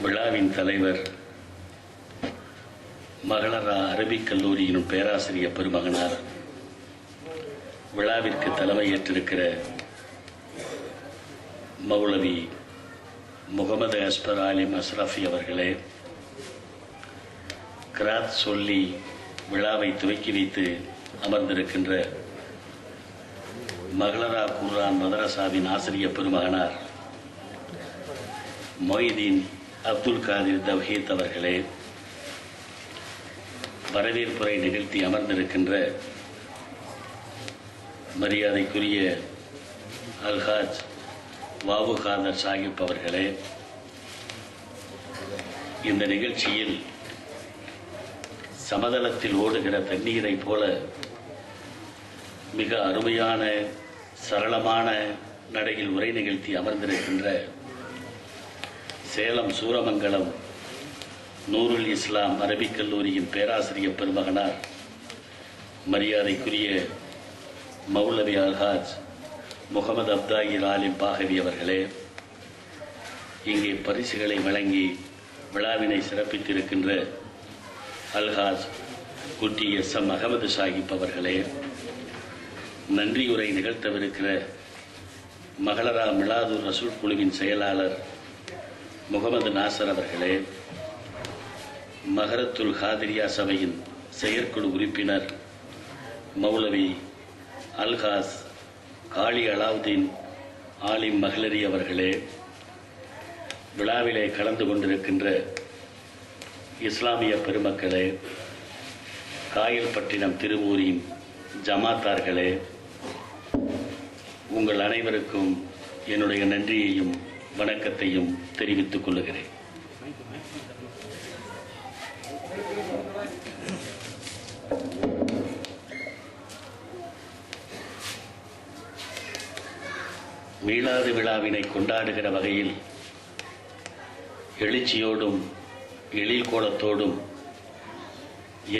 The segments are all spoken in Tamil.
விழாவின் தலைவர் மகளரா அரபிக் கல்லூரியின் பேராசிரியர் பெருமகனார், விழாவிற்கு தலைமையேற்றிருக்கிற மௌலவி முகமது அஸ்பர் ஆலிம் அஸ்ரஃபி அவர்களே, கிராத் சொல்லி விழாவை துவக்கி வைத்து அமர்ந்திருக்கின்ற மகளரா குர்ஆன் மதரசாவின் ஆசிரியர் பெருமகனார் மொய்தீன் அப்துல் காதிர் தவ்ஹீத் அவர்களே, வரவேற்புரை நிகழ்த்தி அமர்ந்திருக்கின்ற மரியாதைக்குரிய அல்ஹாஜ் வாவு காதர் சாஹிப் அவர்களே, இந்த நிகழ்ச்சியில் சமதளத்தில் ஓடுகிற தண்ணீரை போல மிக அருமையான சரளமான நடையில் உரை நிகழ்த்தி அமர்ந்திருக்கின்ற சேலம் சூரமங்கலம் நூருல் இஸ்லாம் அரபிக் கல்லூரியின் பேராசிரியர் பெருமகனார் மரியாதைக்குரிய மௌலவி அல்ஹாஜ் முகமது அப்தாயிர் ஆலிம் பாகவி அவர்களே, இங்கே பரிசுகளை வழங்கி விழாவினை சிறப்பித்திருக்கின்ற அல்ஹாஜ் குட்டி எஸ்.எம். அகமது சாஹிப் அவர்களே, நன்றியுரை நிகழ்த்தவிருக்கிற மகளரா மிலாதுர் ரசூல் குழுவின் செயலாளர் முகமது நாசர் அவர்களே, மஹரத்துல் ஹாதிரியா சபையின் செயற்குழு உறுப்பினர் மௌலவி அல்ஹாஸ் காளி அலாவுதீன் ஆலிம் மஹ்லரி அவர்களே, விழாவிலே கலந்து கொண்டிருக்கின்ற இஸ்லாமிய பெருமக்களே, காயல்பட்டினம் திருவூரின் ஜமாத்தார்களே, உங்கள் அனைவருக்கும் என்னுடைய நன்றியையும் வணக்கத்தையும் தெரிவித்துக் கொள்ளுகிறேன். மீளாது விழாவினை கொண்டாடுகிற வகையில் எழுச்சியோடும் எழில் கோலத்தோடும்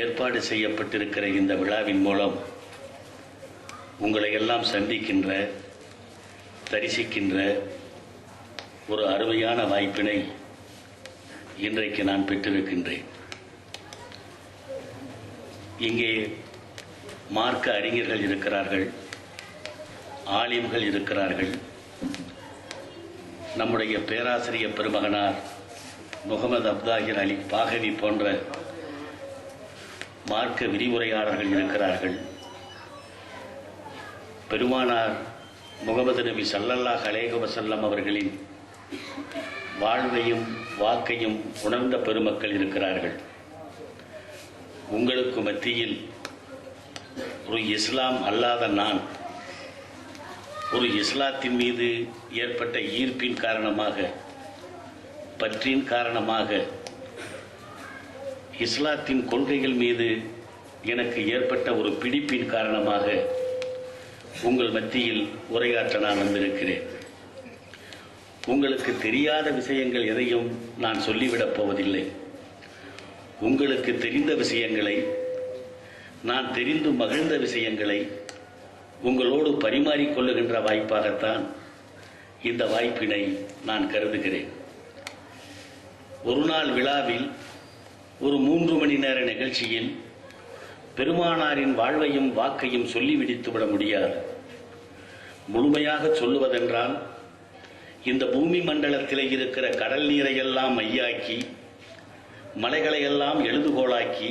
ஏற்பாடு செய்யப்பட்டிருக்கிற இந்த விழாவின் மூலம் உங்களை எல்லாம் சந்திக்கின்ற, தரிசிக்கின்ற ஒரு அருமையான வாய்ப்பினை இன்றைக்கு நான் பெற்றிருக்கின்றேன். இங்கே மார்க்க அறிஞர்கள் இருக்கிறார்கள், ஆலிம்கள் இருக்கிறார்கள். நம்முடைய பேராசிரியர் பெருமகனார் முகமது அப்தாயிர் அலி பாகவி போன்ற மார்க்க விரிவுரையாளர்கள் இருக்கிறார்கள். பெருமானார் முகமது நபி ஸல்லல்லாஹு அலைஹி வஸல்லம் அவர்களின் வாழ்வையும் வாக்கையும் உணர்ந்த பெருமக்கள் இருக்கிறார்கள். உங்களுக்கு மத்தியில் ஒரு இஸ்லாம் அல்லாத நான், ஒரு இஸ்லாத்தின் மீது ஏற்பட்ட ஈர்ப்பின் காரணமாக, பற்றின் காரணமாக, இஸ்லாத்தின் கொள்கைகள் மீது எனக்கு ஏற்பட்ட ஒரு பிடிப்பின் காரணமாக உங்கள் மத்தியில் உரையாற்ற நான் வந்திருக்கிறேன். உங்களுக்கு தெரியாத விஷயங்கள் எதையும் நான் சொல்லிவிடப் போவதில்லை. உங்களுக்கு தெரிந்த விஷயங்களை, நான் தெரிந்து மகிழ்ந்த விஷயங்களை உங்களோடு பரிமாறிக்கொள்ளுகின்ற வாய்ப்பாகத்தான் இந்த வாய்ப்பினை நான் கருதுகிறேன். ஒரு நாள் விழாவில் ஒரு 3 மணி நேர நிகழ்ச்சியில் பெருமானாரின் வாழ்வையும் வாக்கையும் சொல்லி விடித்துவிட முடியாது. முழுமையாக சொல்லுவதென்றால் இந்த பூமி மண்டலத்திலே இருக்கிற கடல் நீரையெல்லாம் மையாக்கி, மலைகளையெல்லாம் எழுதுகோளாக்கி,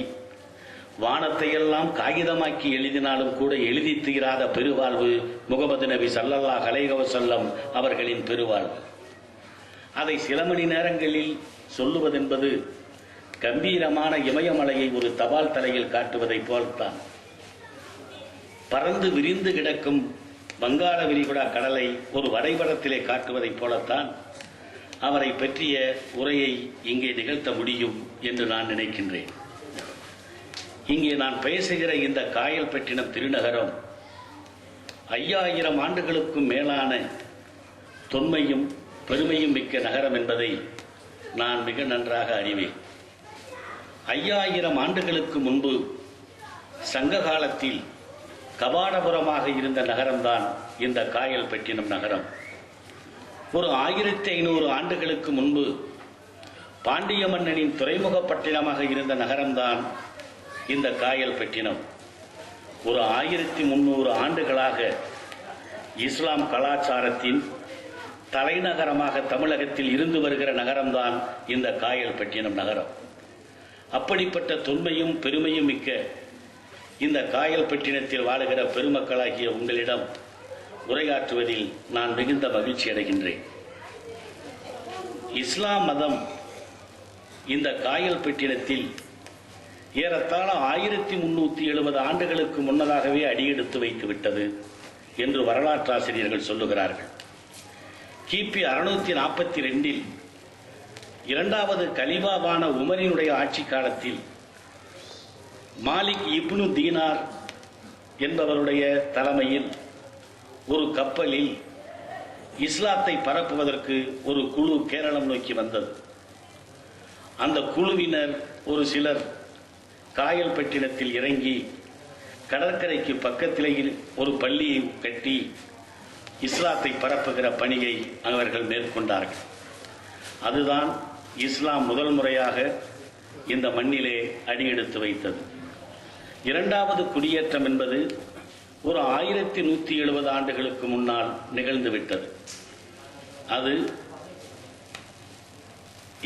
வானத்தையெல்லாம் காகிதமாக்கி எழுதினாலும் கூட எழுதி தீராத பெருவாழ்வு முகமது நபி ஸல்லல்லாஹு அலைஹி வஸல்லம் அவர்களின் பெருவாழ்வு. அதை சில மணி நேரங்களில் சொல்லுவதென்பது கம்பீரமான இமயமலையை ஒரு தபால் தலையில் காட்டுவதைப் போல்தான். பறந்து விரிந்து கிடக்கும் வங்காள விரிகுடா கடலை ஒரு வரைபடத்திலே காட்டுவதைப் போலத்தான் அவரை பற்றிய உரையை இங்கே நிகழ்த்த முடியும் என்று நான் நினைக்கின்றேன். இங்கே நான் பேசுகிற இந்த காயல்பட்டினம் திருநகரம் 5000 ஆண்டுகளுக்கும் மேலான தொன்மையும் பெருமையும் மிக்க நகரம் என்பதை நான் மிக நன்றாக அறிவேன். 5000 ஆண்டுகளுக்கு முன்பு சங்க காலத்தில் கபாடபுரமாக இருந்த நகரம்தான் இந்த காயல்பட்டினம் நகரம். ஒரு 1500 ஆண்டுகளுக்கு முன்பு பாண்டிய மன்னனின் துறைமுகப்பட்டினமாக இருந்த நகரம்தான் இந்த காயல்பட்டினம். ஒரு 1300 ஆண்டுகளாக இஸ்லாம் கலாச்சாரத்தின் தலைநகரமாக தமிழகத்தில் இருந்து வருகிற நகரம்தான் இந்த காயல்பட்டினம் நகரம். அப்படிப்பட்ட தொன்மையும் பெருமையும் மிக்க இந்த காயல்பட்டினத்தில் வாழுகிற பெருமக்களாகிய உங்களிடம் உரையாற்றுவதில் நான் மிகுந்த மகிழ்ச்சி அடைகின்றேன். இஸ்லாம் மதம் இந்த காயல்பட்டினத்தில் ஏறத்தாழ 1370 ஆண்டுகளுக்கு முன்னதாகவே அடியெடுத்து வைத்து விட்டது என்று வரலாற்றாசிரியர்கள் சொல்லுகிறார்கள். கிபி 642 இரண்டாவது கலிபாவான உமரினுடைய ஆட்சி காலத்தில் மாலிக் இப்னு தீனார் என்பவருடைய தலைமையில் ஒரு கப்பலில் இஸ்லாத்தை பரப்புவதற்கு ஒரு குழு கேரளம் நோக்கி வந்தது. அந்த குழுவினர் ஒரு சிலர் காயல்பட்டினத்தில் இறங்கி கடற்கரைக்கு பக்கத்திலேயே ஒரு பள்ளியை கட்டி இஸ்லாத்தை பரப்புகிற பணியை அவர்கள் மேற்கொண்டார்கள். அதுதான் இஸ்லாம் முதல் முறையாக இந்த மண்ணிலே அடியெடுத்து வைத்தது. இரண்டாவது குடியேற்றம் என்பது ஒரு 1170 ஆண்டுகளுக்கு முன்னால் நிகழ்ந்துவிட்டது. அது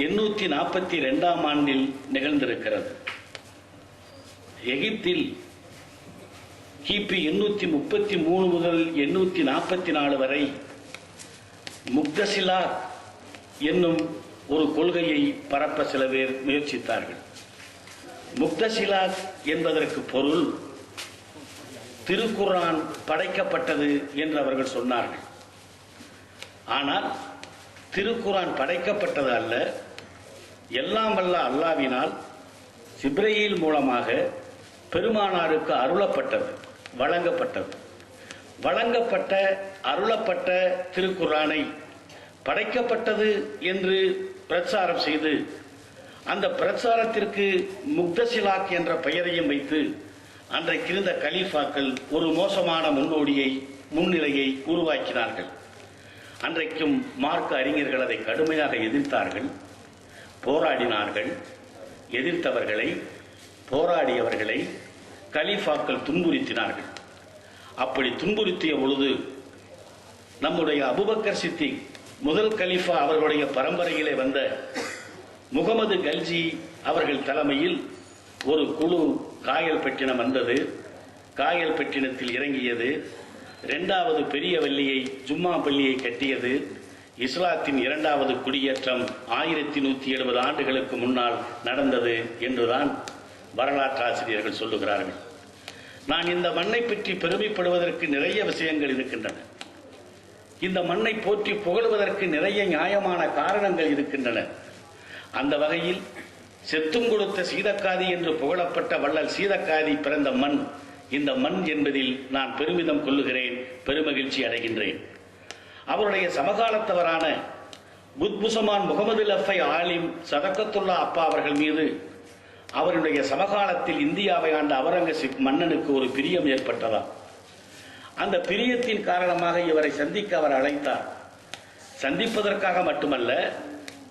842 ஆண்டில் நிகழ்ந்திருக்கிறது. எகிப்தில் கிபி 833 முதல் 844 வரை முக்தசிலா என்னும் ஒரு கொள்கையை பரப்ப சில பேர் முயற்சித்தார்கள். முக்தசிலா என்பதற்கு பொருள் திருக்குர்ஆன் படைக்கப்பட்டது என்று அவர்கள் சொன்னார்கள். ஆனால் திருக்குர்ஆன் படைக்கப்பட்டது அல்ல, எல்லாம் வல்ல அல்லாஹ்வினால் ஜிப்ரீல் மூலமாக பெருமானாருக்கு அருளப்பட்டது, வழங்கப்பட்டது. வழங்கப்பட்ட அருளப்பட்ட திருக்குர்ஆனை படைக்கப்பட்டது என்று பிரச்சாரம் செய்து அந்த பிரச்சாரத்திற்கு முக்தசிலாக் என்ற பெயரையும் வைத்து அன்றைக்கு இருந்த கலீஃபாக்கள் ஒரு மோசமான முன்னிலையை உருவாக்கினார்கள். அன்றைக்கும் மார்க்க அறிஞர்கள் அதை கடுமையாக எதிர்த்தார்கள், போராடினார்கள். எதிர்த்தவர்களை, போராடியவர்களை கலீஃபாக்கள் துன்புறுத்தினார்கள். அப்படி துன்புறுத்திய பொழுது நம்முடைய அபூபக்கர் சித்திக் முதல் கலீஃபா அவர்களுடைய பரம்பரையிலே வந்த முகமது கல்ஜி அவர்கள் தலைமையில் ஒரு குழு காயல்பட்டினம் வந்தது. காயல்பட்டினத்தில் இறங்கியது. இரண்டாவது பெரிய வள்ளியை, ஜும்மா பள்ளியை கட்டியது. இஸ்லாத்தின் இரண்டாவது குடியேற்றம் 1170 ஆண்டுகளுக்கு முன்னால் நடந்தது என்றுதான் வரலாற்றாசிரியர்கள் சொல்லுகிறார்கள். நான் இந்த மண்ணை பற்றி பெருமைப்படுவதற்கு நிறைய விஷயங்கள் இருக்கின்றன. இந்த மண்ணை போற்றி புகழ்வதற்கு நிறைய நியாயமான காரணங்கள் இருக்கின்றன. அந்த வகையில் செத்தும் கொடுத்த சீதக்காதி என்று புகழப்பட்ட வள்ளல் சீதக்காதி பிறந்த மண் இந்த மண் என்பதில் நான் பெருமிதம் கொள்ளுகிறேன், பெருமகிழ்ச்சி அடைகின்றேன். அவருடைய சமகாலத்தவரான குத்புசமான் முகமது லஃபை ஆலிம் சதகத்துல்லா அப்பா அவர்கள் மீது அவருடைய சமகாலத்தில் இந்தியாவை ஆண்ட அவுரங்கசீப் மன்னனுக்கு ஒரு பிரியம் ஏற்பட்டதா. அந்த பிரியத்தின் காரணமாக இவரை சந்திக்க அவர் அழைத்தார். சந்திப்பதற்காக மட்டுமல்ல,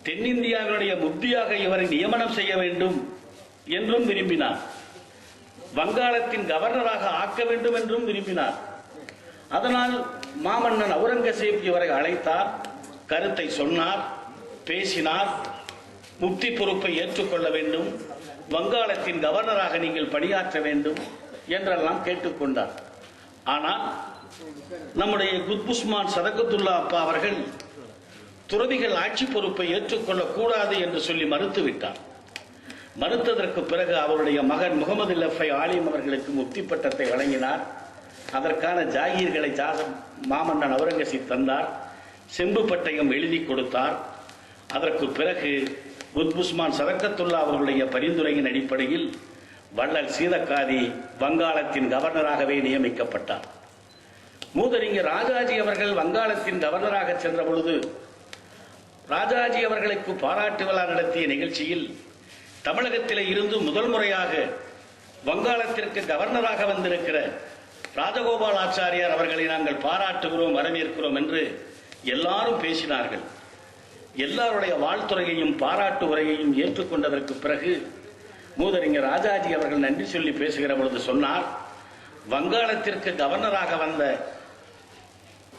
தென்னிந்தியாவினுடைய முப்தியாக இவரை நியமனம் செய்ய வேண்டும் என்றும் விரும்பினார். வங்காளத்தின் கவர்னராக ஆக்க வேண்டும் என்றும் விரும்பினார். அதனால் மாமன்னன் அவுரங்கசீப் இவரை அழைத்தார், கருத்தை சொன்னார், பேசினார். முப்தி பொறுப்பை ஏற்றுக்கொள்ள வேண்டும், வங்காளத்தின் கவர்னராக நீங்கள் பணியாற்ற வேண்டும் என்றெல்லாம் கேட்டுக்கொண்டார். ஆனால் நம்முடைய குத்புஸ்மான் சதகத்துல்லா அப்பா அவர்கள் துறவிகள் ஆட்சி பொறுப்பை ஏற்றுக்கொள்ளக் கூடாது என்று சொல்லி மறுத்துவிட்டார். மறுத்ததற்கு பிறகு அவருடைய மகன் முகமது லஃபை ஆலிம் அவர்களுக்கு முக்தி பட்டத்தை வழங்கினார். அதற்கான ஜாகீர்களை மாமன்னன் அவுரங்கசீப் தந்தார். செம்பு பட்டயம் எழுதி கொடுத்தார். அதற்கு பிறகு குத்புஸ்மான் சதகத்துல்லா அவர்களுடைய பரிந்துரையின் அடிப்படையில் வள்ளல் சீதக்காதி வங்காளத்தின் கவர்னராகவே நியமிக்கப்பட்டார். மூதறிஞர் ராஜாஜி அவர்கள் வங்காளத்தின் கவர்னராக சென்ற பொழுது ராஜாஜி அவர்களுக்கு பாராட்டு விழா நடத்திய நிகழ்ச்சியில் தமிழகத்திலே இருந்து முதல் முறையாக வங்காளத்திற்கு கவர்னராக வந்திருக்கிற ராஜகோபால் ஆச்சாரியார் அவர்களை நாங்கள் பாராட்டுகிறோம், வரவேற்கிறோம் என்று எல்லாரும் பேசினார்கள். எல்லாருடைய வாழ்த்துறையையும் பாராட்டு உரையையும் ஏற்றுக்கொண்டதற்கு பிறகு மூதறிஞர் ராஜாஜி அவர்கள் நன்றி சொல்லி பேசுகிற பொழுது சொன்னார், வங்காளத்திற்கு கவர்னராக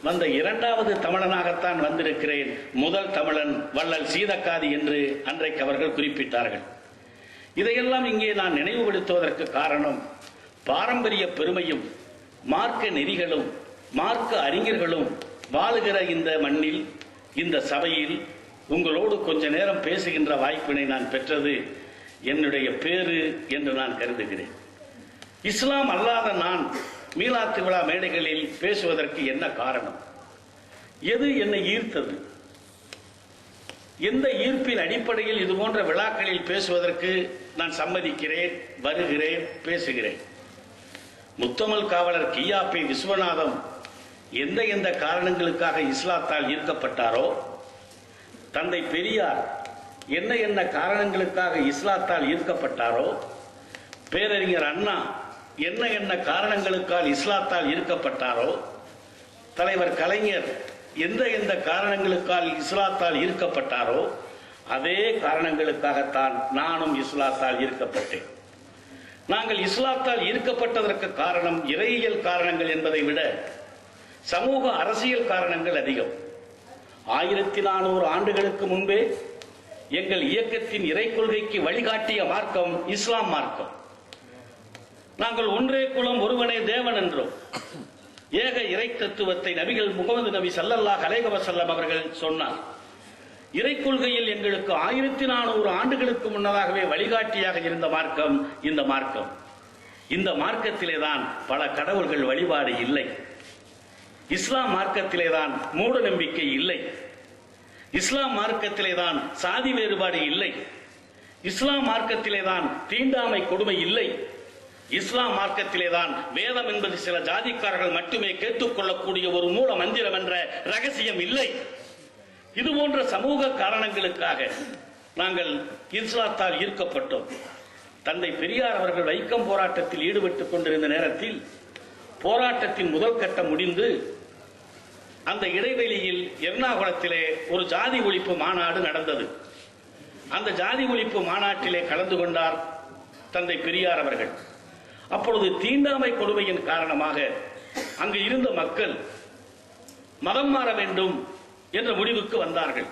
வந்த இரண்டாவது தமிழனாகத்தான் வந்திருக்கிறேன், முதல் தமிழன் வள்ளல் சீதக்காதி என்று அன்றைக்கு அவர்கள் குறிப்பிட்டார்கள். இதையெல்லாம் இங்கே நான் நினைவுபடுத்துவதற்கு காரணம், பாரம்பரிய பெருமையும் மார்க்க நெறிகளும் மார்க்க அறிஞர்களும் வாழுகிற இந்த மண்ணில், இந்த சபையில் உங்களோடு கொஞ்ச நேரம் பேசுகின்ற வாய்ப்பினை நான் பெற்றது என்னுடைய பேறு என்று நான் கருதுகிறேன். இஸ்லாம் அல்லாத நான் மீலாத்து விழா மேடைகளில் பேசுவதற்கு என்ன காரணம்? எது என்னை ஈர்த்தது? எந்த ஈர்ப்பின் அடிப்படையில் இது போன்ற விழாக்களில் பேசுவதற்கு நான் சம்மதிக்கிறேன், வருகிறேன், பேசுகிறேன்? முத்தமிழ் காவலர் கியாபி விஸ்வநாதம் எந்த காரணங்களுக்காக இஸ்லாத்தால் ஈர்க்கப்பட்டாரோ, தந்தை பெரியார் என்ன காரணங்களுக்காக இஸ்லாத்தால் ஈர்க்கப்பட்டாரோ, பேரறிஞர் அண்ணா என்ன காரணங்களுக்கால் இஸ்லாத்தால் ஈர்க்கப்பட்டாரோ, தலைவர் கலைஞர் எந்த காரணங்களுக்கால் இஸ்லாத்தால் ஈர்க்கப்பட்டாரோ, அதே காரணங்களுக்காகத்தான் நானும் இஸ்லாத்தால் ஈர்க்கப்பட்டேன். நாங்கள் இஸ்லாத்தால் ஈர்க்கப்பட்டதற்கு காரணம் இறையியல் காரணங்கள் என்பதை விட சமூக அரசியல் காரணங்கள் அதிகம். 1400 ஆண்டுகளுக்கு முன்பே எங்கள் இயக்கத்தின் இறை கொள்கைக்கு வழிகாட்டிய மார்க்கம் இஸ்லாம் மார்க்கம். நாங்கள் ஒன்றே குலம் ஒருவனே தேவன் என்றோம். ஏக இறை தத்துவத்தை நபிகள் முகமது நபி ஸல்லல்லாஹு அலைஹி வஸல்லம் அவர்கள் சொன்னார். இறை கொள்கையில் எங்களுக்கு 1400 ஆண்டுகளுக்கு முன்னதாகவே வழிகாட்டியாக இருந்த மார்க்கம் இந்த மார்க்கம். இந்த மார்க்கத்திலேதான் பல கடவுள்கள் வழிபாடு இல்லை. இஸ்லாம் மார்க்கத்திலேதான் மூட நம்பிக்கை இல்லை. இஸ்லாம் மார்க்கத்திலேதான் சாதி வேறுபாடு இல்லை. இஸ்லாம் மார்க்கத்திலேதான் தீண்டாமை கொடுமை இல்லை. இஸ்லாம் மார்க்கத்திலேதான் வேதம் என்பது சில ஜாதிக்காரர்கள் மட்டுமே கேட்டுக்கொள்ளக்கூடிய ஒரு மூல மந்திரம் என்ற ரகசியம் இல்லை. இது போன்ற சமூக காரணங்களுக்காக நாங்கள் இஸ்லாத்தால் ஈர்க்கப்பட்டோம். தந்தை பெரியார் அவர்கள் வைக்கம் போராட்டத்தில் ஈடுபட்டுக் கொண்டிருந்த நேரத்தில் போராட்டத்தின் முதல் கட்டம் முடிந்து அந்த இடைவெளியில் எர்ணாகுளத்திலே ஒரு ஜாதி ஒழிப்பு மாநாடு நடந்தது. அந்த ஜாதி ஒழிப்பு மாநாட்டிலே கலந்து கொண்டார் தந்தை பெரியார் அவர்கள். அப்பொழுது தீண்டாமை கொடுமையின் காரணமாக அங்கு இருந்த மக்கள் மதம் மாற வேண்டும் என்ற முடிவுக்கு வந்தார்கள்.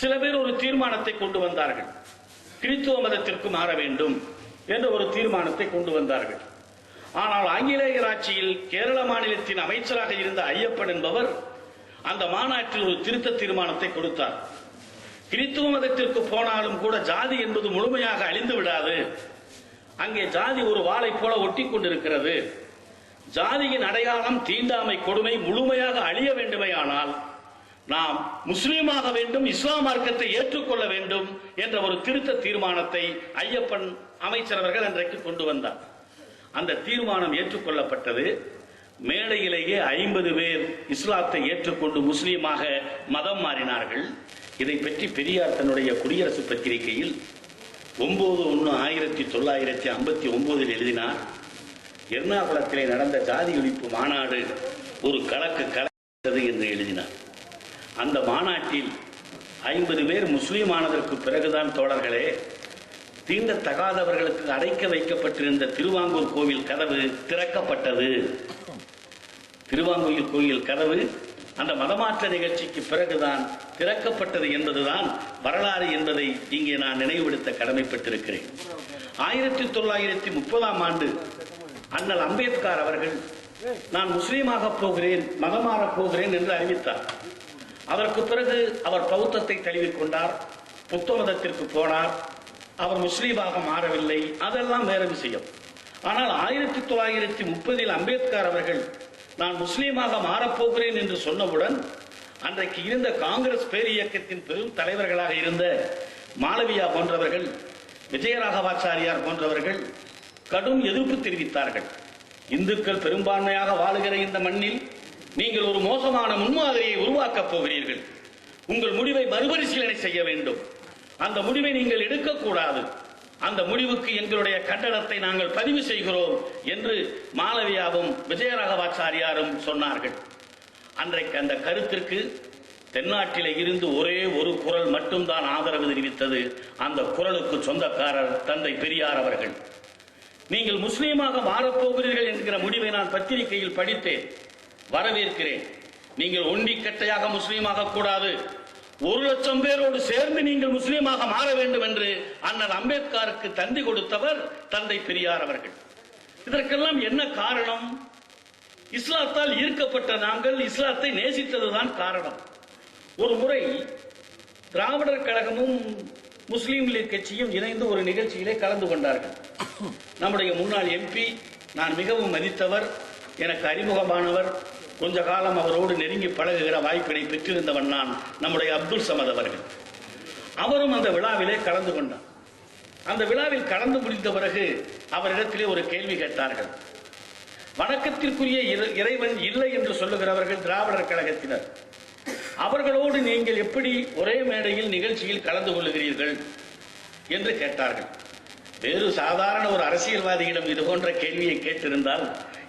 சில பேர் ஒரு தீர்மானத்தை கொண்டு வந்தார்கள், கிறிஸ்துவ மதத்திற்கு மாற வேண்டும் என்ற ஒரு தீர்மானத்தை கொண்டு வந்தார்கள். ஆனால் ஆங்கிலேயர் ஆட்சியில் கேரள மாநிலத்தின் அமைச்சராக இருந்த ஐயப்பன் என்பவர் அந்த மாநாட்டில் ஒரு திருத்த தீர்மானத்தை கொடுத்தார். கிறிஸ்துவ மதத்திற்கு போனாலும் கூட ஜாதி என்பது முழுமையாக அழிந்து விடாது, அங்கே ஜாதி ஒரு வாளை போல ஒட்டி கொண்டிருக்கிறது. ஜாதியின் அடையாளம் தீண்டாமை கொடுமை முழுமையாக அழிய வேண்டுமையானால் நாம் முஸ்லீமாக வேண்டும், இஸ்லாம் மார்க்கத்தை ஏற்றுக்கொள்ள வேண்டும் என்ற ஒரு திருத்த தீர்மானத்தை ஐயப்பன் அமைச்சர் அவர்கள் அன்றைக்கு கொண்டு வந்தார். அந்த தீர்மானம் ஏற்றுக்கொள்ளப்பட்டது. மேடையிலேயே 50 பேர் இஸ்லாத்தை ஏற்றுக்கொண்டு முஸ்லீமாக மதம் மாறினார்கள். இதை பற்றி பெரியார் தன்னுடைய குடியரசு பத்திரிகையில் 9/1/1959 எழுதினார். எர்ணாகுளத்திலே நடந்த ஜாதி ஒழிப்பு மாநாடு ஒரு கலக்கிறது என்று எழுதினார். அந்த மாநாட்டில் 50 பேர் முஸ்லீம் ஆனதற்கு பிறகுதான் தோழர்களே, தீண்டத்தகாதவர்களுக்கு அடைக்க வைக்கப்பட்டிருந்த திருவாங்கூர் கோவில் கதவு திறக்கப்பட்டது. திருவாங்கூர் கோவில் கதவு அந்த மதமாற்ற நிகழ்ச்சிக்கு பிறகுதான் திறக்கப்பட்டது என்பதுதான் வரலாறு என்பதை இங்கே நான் நினைவுபடுத்த கடமைப்பட்டிருக்கிறேன். 1930ஆம் ஆண்டு அண்ணல் அம்பேத்கர் அவர்கள் நான் முஸ்லீமாக போகிறேன், மதமாறப் போகிறேன் என்று அறிவித்தார். அதற்கு பிறகு அவர் பௌத்தத்தை தழுவிக்கொண்டார், புத்த மதத்திற்கு போனார். அவர் முஸ்லீமாக மாறவில்லை, அதெல்லாம் வேற விஷயம். ஆனால் 1930இல் அம்பேத்கர் அவர்கள் நான் முஸ்லீமாக மாறப்போகிறேன் என்று சொன்னவுடன் அன்றைக்கு இருந்த காங்கிரஸ் பேரியக்கத்தின் பெரும் தலைவர்களாக இருந்த மாளவியா போன்றவர்கள், விஜயராகவாச்சாரியார் போன்றவர்கள் கடும் எதிர்ப்பு தெரிவித்தார்கள். இந்துக்கள் பெரும்பான்மையாக வாழுகிற இந்த மண்ணில் நீங்கள் ஒரு மோசமான முன்மாதிரியை உருவாக்கப் போகிறீர்கள், உங்கள் முடிவை மறுபரிசீலனை செய்ய வேண்டும், அந்த முடிவை நீங்கள் எடுக்கக்கூடாது, அந்த முடிவுக்கு எங்களுடைய கண்டனத்தை நாங்கள் பதிவு செய்கிறோம் என்று மாளவியாவும் விஜயராகவாச்சாரியாரும் சொன்னார்கள். அன்றைக்கு அந்த கருத்திற்கு தென்னாட்டிலே இருந்து ஒரே ஒரு குரல் மட்டும்தான் ஆதரவு தெரிவித்தது. அந்த குரலுக்கு சொந்தக்காரர் தந்தை பெரியார் அவர்கள். நீங்கள் முஸ்லீமாக மாறப்போகிறீர்கள் என்கிற முடிவை நான் பத்திரிகையில் படித்தேன், வரவேற்கிறேன். நீங்கள் ஒண்டிக்கட்டையாக முஸ்லீமாக கூடாது, 1,00,000 பேரோடு சேர்ந்து நீங்கள் முஸ்லீமாக மாற வேண்டும் என்று அண்ணல் அம்பேத்கருக்கு தந்தி கொடுத்தவர் தந்தை பெரியார் அவர்கள். இதற்கெல்லாம் என்ன காரணம்? இஸ்லாத்தால் ஈர்க்கப்பட்ட நாங்கள் இஸ்லாத்தை நேசித்ததுதான் காரணம். ஒரு முறை திராவிடர் கழகமும் முஸ்லீம் லீக் கட்சியும் இணைந்து ஒரு நிகழ்ச்சியிலே கலந்து கொண்டார்கள். நம்முடைய முன்னாள் எம்பி, நான் மிகவும் மதித்தவர், எனக்கு அறிமுகமானவர், கொஞ்ச காலம் அவரோடு நெருங்கி பழகுகிற வாய்ப்பினை பெற்றிருந்தவன் நான், நம்முடைய அப்துல் சமத் அவர்கள். அவரும் அந்த விழாவிலே கலந்து கொண்டார். அந்த விழாவில் கலந்து முடிந்த பிறகு அவரிடத்திலே ஒரு கேள்வி கேட்டார்கள். வணக்கத்திற்குரிய இறைவன் இல்லை என்று சொல்லுகிறவர்கள் திராவிடர் கழகத்தினர், அவர்களோடு நீங்கள் எப்படி ஒரே மேடையில் நிகழ்ச்சியில் கலந்து கொள்ளுகிறீர்கள் என்று கேட்டார்கள். வேறு சாதாரண ஒரு அரசியல்வாதியிடம் இது போன்ற கேள்வியை கேட்டிருந்தால்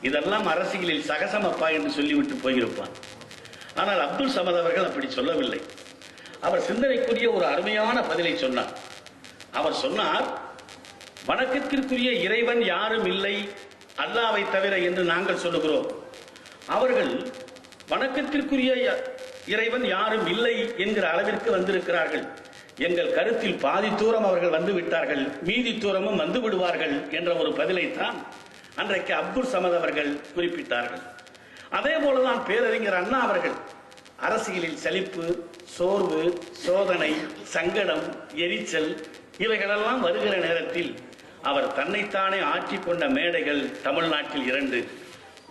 இதெல்லாம் அரசியலில் சகசமப்பா என்று சொல்லிவிட்டு போயிருப்பான். ஆனால் அப்துல் சமத் அவர்கள் அப்படி சொல்லவில்லை. அவர் சிந்தனைக்குரிய ஒரு அருமையான பதிலை சொன்னார். அவர் சொன்னார், வணக்கத்திற்குரிய இறைவன் யாரும் இல்லை அல்லாஹ்வை தவிர என்று நாங்கள் சொல்லுகிறோம். அவர்கள் வணக்கத்திற்குரிய இறைவன் யாரும் இல்லை என்கிற அளவிற்கு வந்திருக்கிறார்கள். எங்கள் கருத்தில் பாதி தூரம் அவர்கள் வந்து விட்டார்கள், மீதி தூரமும் வந்து விடுவார்கள் என்ற ஒரு பதிலைத்தான் அன்றைக்கு அப்துல் சமத் அவர்கள் குறிப்பிட்டார்கள். அதே போலதான் பேரறிஞர் அண்ணா அவர்கள் அரசியலில் சலிப்பு, சோர்வு, சோதனை, சங்கடம், எரிச்சல் இவைகளெல்லாம் வருகிற நேரத்தில் அவர் தன்னைத்தானே ஆற்றிக்கொண்ட மேடைகள் தமிழ்நாட்டில் 2.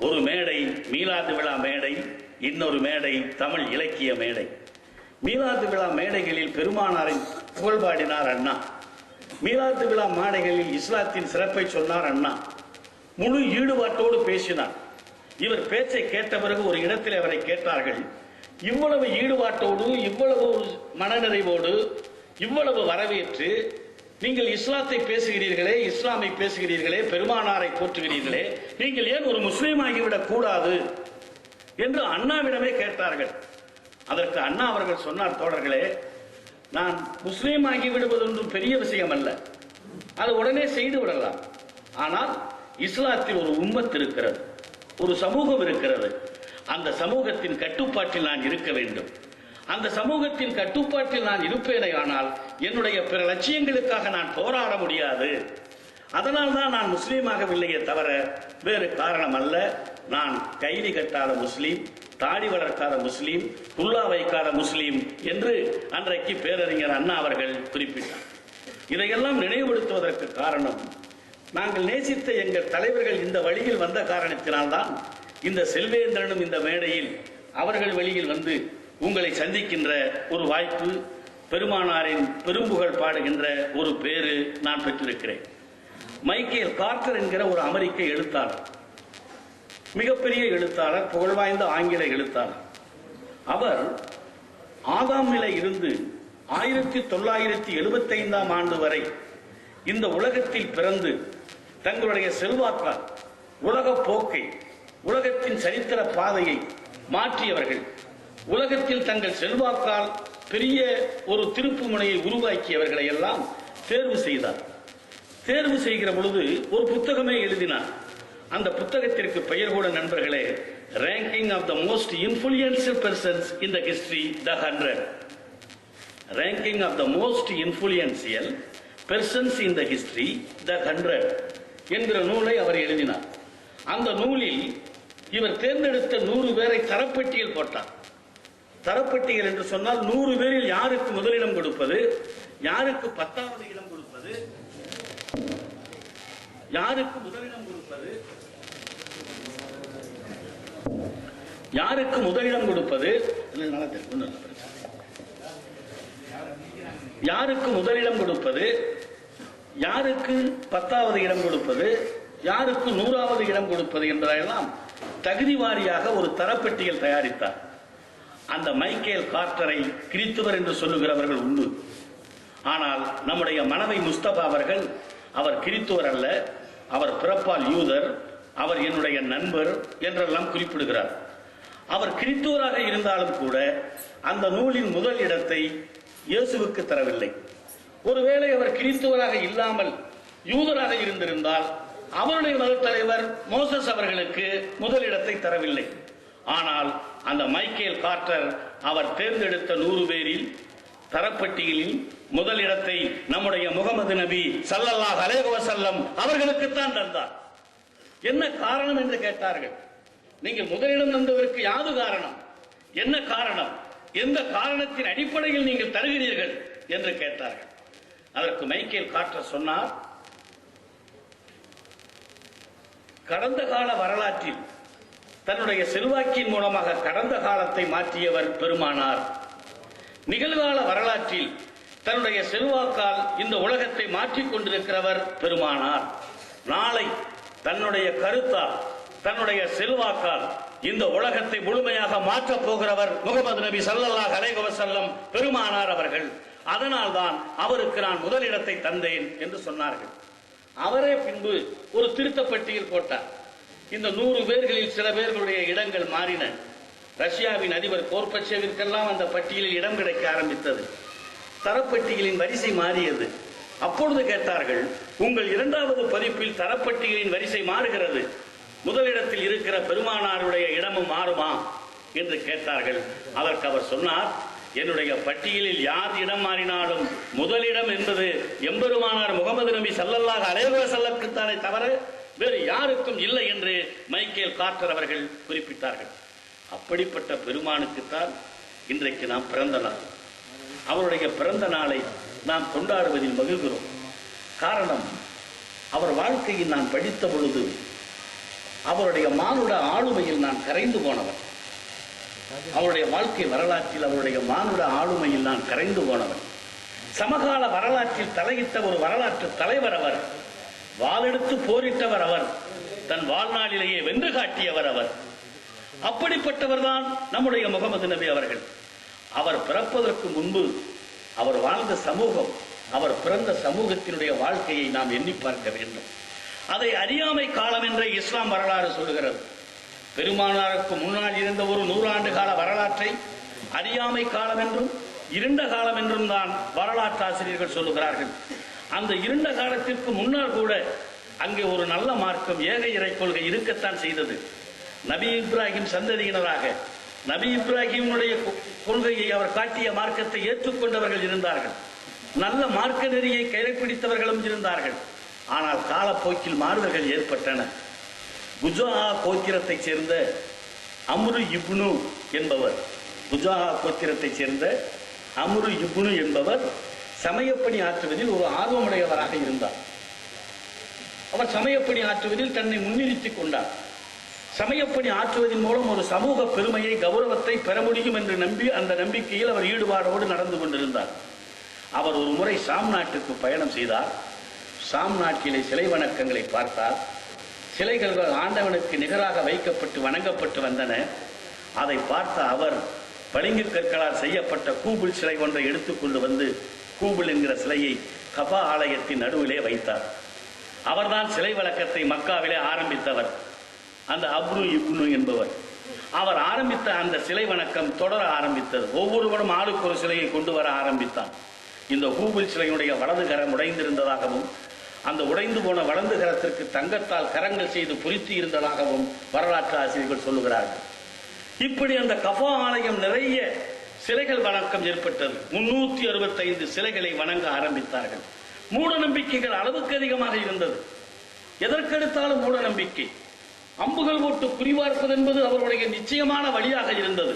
ஒரு மேடை மீலாது விழா மேடை, இன்னொரு மேடை தமிழ் இலக்கிய மேடை. மீலாது விழா மேடைகளில் பெருமானாரின் புகழ்பாடினார் அண்ணா. மீலாது விழா மேடைகளில் இஸ்லாத்தின் சிறப்பை சொன்னார் அண்ணா. முழு ஈடுபாட்டோடு பேசினார். இவர் பேச்சை கேட்ட பிறகு ஒரு இடத்தில் அவரை கேட்டார்கள், இவ்வளவு ஈடுபாட்டோடு, இவ்வளவு மனநிறைவோடு, இவ்வளவு வரவேற்று நீங்கள் இஸ்லாத்தை பேசுகிறீர்களே, இஸ்லாமை பேசுகிறீர்களே, பெருமானாரை போற்றுகிறீர்களே, நீங்கள் ஏன் ஒரு முஸ்லீம் ஆகிவிடக் கூடாது என்று அண்ணாவிடமே கேட்டார்கள். அதற்கு அண்ணா அவர்கள் சொன்னார், தோழர்களே, நான் முஸ்லீம் ஆகிவிடுவது ஒன்றும் பெரிய விஷயம் அல்ல, அது உடனே செய்து விடலாம். ஆனால் இஸ்லாத்தில் ஒரு உம்மத் இருக்கிறது, ஒரு சமூகம் இருக்கிறது. அந்த சமூகத்தின் கட்டுப்பாட்டில் நான் இருக்க வேண்டும். அந்த சமூகத்தின் கட்டுப்பாட்டில் நான் இருப்பேனே ஆனால் என்னுடைய பிற லட்சியங்களுக்காக நான் போராட முடியாது. அதனால் தான் நான் முஸ்லீமாகவில்லையே தவிர வேறு காரணம் அல்ல. நான் கைதி கட்டாத முஸ்லீம், தாடி வளர்க்காத முஸ்லீம், துல்லா வைக்காத முஸ்லீம் என்று அன்றைக்கு பேரறிஞர் அண்ணா அவர்கள் குறிப்பிட்டார். இதையெல்லாம் நினைவுபடுத்துவதற்கு காரணம், நாங்கள் நேசித்த எங்கள் தலைவர்கள் இந்த வழியில் வந்த காரணத்தினால்தான் இந்த செல்வேந்திரனும் இந்த மேடையில் அவர்கள் வெளியில் வந்து உங்களை சந்திக்கின்ற ஒரு வாய்ப்பு, பெருமானாரின் பெரும்புகழ் பாடுகின்ற ஒரு பேரு நான் பெற்றிருக்கிறேன். மைக்கேல் கார்ட்டர் என்கிற ஒரு அமெரிக்க எழுத்தாளர், மிகப்பெரிய எழுத்தாளர், புகழ்வாய்ந்த ஆங்கில எழுத்தாளர். அவர் ஆதாமிலே இருந்து 1975ஆம் ஆண்டு வரை இந்த உலகத்தில் பிறந்து தங்களுடைய செல்வாக்கால் உலக போக்கை, உலகத்தின் சரித்திர பாதையை மாற்றியவர்கள், உலகத்தில் தங்கள் செல்வாக்கால் பெரிய ஒரு திருப்பு முனையை உருவாக்கியவர்களை எல்லாம் தேர்வு செய்தார். தேர்வு செய்கிற பொழுது ஒரு புத்தகமே எழுதினார். அந்த புத்தகத்திற்கு பெயர் கூட நண்பர்களே, ranking of the most influential persons in the history the 100. Ranking of the most influential persons in the history the 100 என்கிற நூலை அவர் எழுதினார். அந்த நூலில் இவர் தேர்ந்தெடுத்த 100 பேரை தரப்பட்டியல் போட்டார். தரப்பட்டியல் என்று சொன்னால் 100 பேரில் யாருக்கு முதலிடம் கொடுப்பது, யாருக்கு 10வது இடம் கொடுப்பது, யாருக்கு முதலிடம் கொடுப்பது, யாருக்கு முதலிடம் கொடுப்பது, யாருக்கு முதலிடம் கொடுப்பது, யாருக்கு 10வது இடம் கொடுப்பது, யாருக்கு 100வது இடம் கொடுப்பது என்றெல்லாம் தகுதி வாரியாக ஒரு தரப்பட்டியல் தயாரித்தார். அந்த மைக்கேல் கார்ட்டரை கிறிஸ்துவர் என்று சொல்லுகிறவர்கள் உண்டு. ஆனால் நம்முடைய மனைவி முஸ்தபா அவர்கள், அவர் கிறிஸ்துவர் அல்ல, அவர் பிறப்பால் யூதர், அவர் என்னுடைய நண்பர் என்றெல்லாம் குறிப்பிடுகிறார். அவர் கிறிஸ்துவராக இருந்தாலும் கூட அந்த நூலின் முதல் இடத்தை இயேசுவுக்கு தரவில்லை. ஒருவேளை அவர் கிறிஸ்துவராக இல்லாமல் யூதராக இருந்திருந்தால் அவருடைய மதத் தலைவர் மோசஸ் அவர்களுக்கு முதலிடத்தை தரவில்லை. ஆனால் அந்த மைக்கேல் கார்ட்டர் அவர் தேர்ந்தெடுத்த 100 பேரில் தரப்பட்டியலில் முதலிடத்தை நம்முடைய முகமது நபி ஸல்லல்லாஹு அலைஹி வஸல்லம் அவர்களுக்குத்தான் தந்தார். என்ன காரணம் என்று கேட்டார்கள். நீங்கள் முதலிடம் தந்ததற்கு யாது காரணம், என்ன காரணம், எந்த காரணத்தின் அடிப்படையில் நீங்கள் தருகிறீர்கள் என்று கேட்டார்கள். அதற்கு மைக்கேல் கார்ட்டர் சொன்னார், கடந்த கால வரலாற்றில் தன்னுடைய செல்வாக்கின் மூலமாக கடந்த காலத்தை மாற்றியவர் பெருமானார். நிகழ்கால வரலாற்றில் தன்னுடைய செல்வாக்கால் இந்த உலகத்தை மாற்றிக் கொண்டிருக்கிறவர் பெருமானார். நாளை தன்னுடைய கருத்தால் தன்னுடைய செல்வாக்கால் இந்த உலகத்தை முழுமையாக மாற்றப் போகிறவர் முகமது நபி ஸல்லல்லாஹு அலைஹி வஸல்லம் பெருமானார் அவர்கள். அதனால்தான் அவருக்கு நான் முதலிடத்தை தந்தேன் என்று சொன்னார்கள். அவரே பின்பு ஒரு திருத்தப்பட்டியல் போட்டார். இந்த 100 பேர்களில் சில பேர்களுடைய இடங்கள் மாறின. ரஷ்யாவின் அதிபர் கோர்பச்சேவிற்கெல்லாம் அந்த பட்டியலில் இடம் கிடைக்க ஆரம்பித்தது. தரப்பட்டியலின் வரிசை மாறியது. அப்பொழுது கேட்டார்கள், உங்கள் 2வது பதிப்பில் தரப்பட்டியலின் வரிசை மாறுகிறது, முதலிடத்தில் இருக்கிற பெருமானாருடைய இடமும் மாறுமா என்று கேட்டார்கள். அதற்கு அவர் சொன்னார், என்னுடைய பட்டியலில் யார் இடம் மாறினாலும் முதலிடம் என்பது எம்பெருமானார் முகமது நபி ஸல்லல்லாஹு அலைஹி வஸல்லம்க்குத்தானே தவிர வேறு யாருக்கும் இல்லை என்று மைக்கேல் கார்ட்டர் அவர்கள் குறிப்பிட்டார்கள். அப்படிப்பட்ட பெருமானுக்குத்தான் இன்றைக்கு நாம் பிறந்த நாள். அவருடைய பிறந்த நாளை நாம் கொண்டாடுவதில் மகிழ்கிறோம். காரணம், அவர் வாழ்க்கையில் நான் படித்த பொழுது அவருடைய மானுட ஆளுமையில் நான் கரைந்து போனவன். அவருடைய வாழ்க்கை வரலாற்றில் அவருடைய மானுட ஆளுமையில் நான் கரைந்து போனவன். சமகால வரலாற்றில் தலையிட்ட ஒரு வரலாற்று தலைவர் அவர். வாளெடுத்து போரிட்டவர் அவர். தன் வாழ்நாளிலேயே வென்று காட்டியவர் அவர். அப்படிப்பட்டவர் தான் நம்முடைய முகமது நபி அவர்கள். அவர் பிறப்பதற்கு முன்பு அவர் வாழ்ந்த சமூகம், அவர் பிறந்த சமூகத்தினுடைய வாழ்க்கையை நாம் எண்ணி பார்க்க வேண்டும். அதை அறியாமை காலம் என்ற இஸ்லாம் வரலாறு சொல்லுகிறது. பெருமானாருக்கு முன்னால் இருந்த ஒரு 100 ஆண்டு கால வரலாற்றை அறியாமை காலம் என்றும் இருண்ட காலம் என்றும் தான் வரலாற்று ஆசிரியர்கள் சொல்லுகிறார்கள். அந்த இருண்ட காலத்திற்கு முன்னால் கூட அங்கே ஒரு நல்ல மார்க்கம், ஏக இறை கொள்கை இருக்கத்தான் செய்தது. நபி இப்ராஹிம் சந்ததியினராக நபி இப்ராஹிமுடைய கொள்கையை அவர் காட்டிய மார்க்கத்தை ஏற்றுக்கொண்டவர்கள் இருந்தார்கள். நல்ல மார்க்க நெறியை கடைபிடித்தவர்களும் இருந்தார்கள். ஆனால் காலப்போக்கில் மாறுதல்கள் ஏற்பட்டன. குஜாஹா கோத்திரத்தைச் சேர்ந்த அம்ரு இப்னு என்பவர், குஜாஹா கோத்திரத்தைச் சேர்ந்த அம்ரு இப்னு என்பவர் சமயப்பணி ஆற்றுவதில் ஒரு ஆர்வமுடையவராக இருந்தார். அவர் சமயப்பணி ஆற்றுவதில் தன்னை முன்னிறுத்திக் கொண்டார். சமயப்பணி ஆற்றுவதன் மூலம் ஒரு சமூக பெருமையை, கௌரவத்தை பெற முடியும் என்று நம்பி அந்த நம்பிக்கையில் அவர் ஈடுபாடோடு நடந்து கொண்டிருந்தார். அவர் ஒரு முறை ஷாம் நாட்டுக்கு பயணம் செய்தார். ஷாம் நாட்டிலே சிலை வணக்கங்களை பார்த்தார். சிலைகள் ஆண்டவனுக்கு நிகராக வைக்கப்பட்டு வணங்கப்பட்டு வந்தன. அதை பார்த்த அவர் பளிங்கு கற்களால் செய்யப்பட்ட கூபுல் சிலை ஒன்றை எடுத்துக்கொண்டு வந்து கூபுல் என்கிற சிலையை கபா ஆலயத்தின் நடுவிலே வைத்தார். அவர்தான் சிலை வழக்கத்தை மக்காவிலே ஆரம்பித்தவர், அந்த அப்ரு இப்னு என்பவர். அவர் ஆரம்பித்த அந்த சிலை வணக்கம் தொடர ஆரம்பித்தது. ஒவ்வொருவரும் ஆளுக்கு ஒரு சிலையை கொண்டு வர ஆரம்பித்தான். இந்த கூபுல் சிலையினுடைய வலது கரம் உடைந்திருந்ததாகவும் அந்த உடைந்து போன வலது கரத்திற்கு தங்கத்தால் கரங்கள் செய்து பொருத்தி இருந்ததாகவும் வரலாற்று ஆசிரியர்கள் சொல்லுகிறார்கள். இப்படி அந்த கபா ஆலயம் நிறைய சிலைகள் வணக்கம் ஏற்பட்டது. 365 சிலைகளை வணங்க ஆரம்பித்தார்கள். மூட நம்பிக்கைகள் அளவுக்கு அதிகமாக இருந்தது. எதற்கெடுத்தாலும் மூட நம்பிக்கை. அம்புகள் போட்டு குறிவார்ப்பது என்பது அவருடைய நிச்சயமான வழியாக இருந்தது.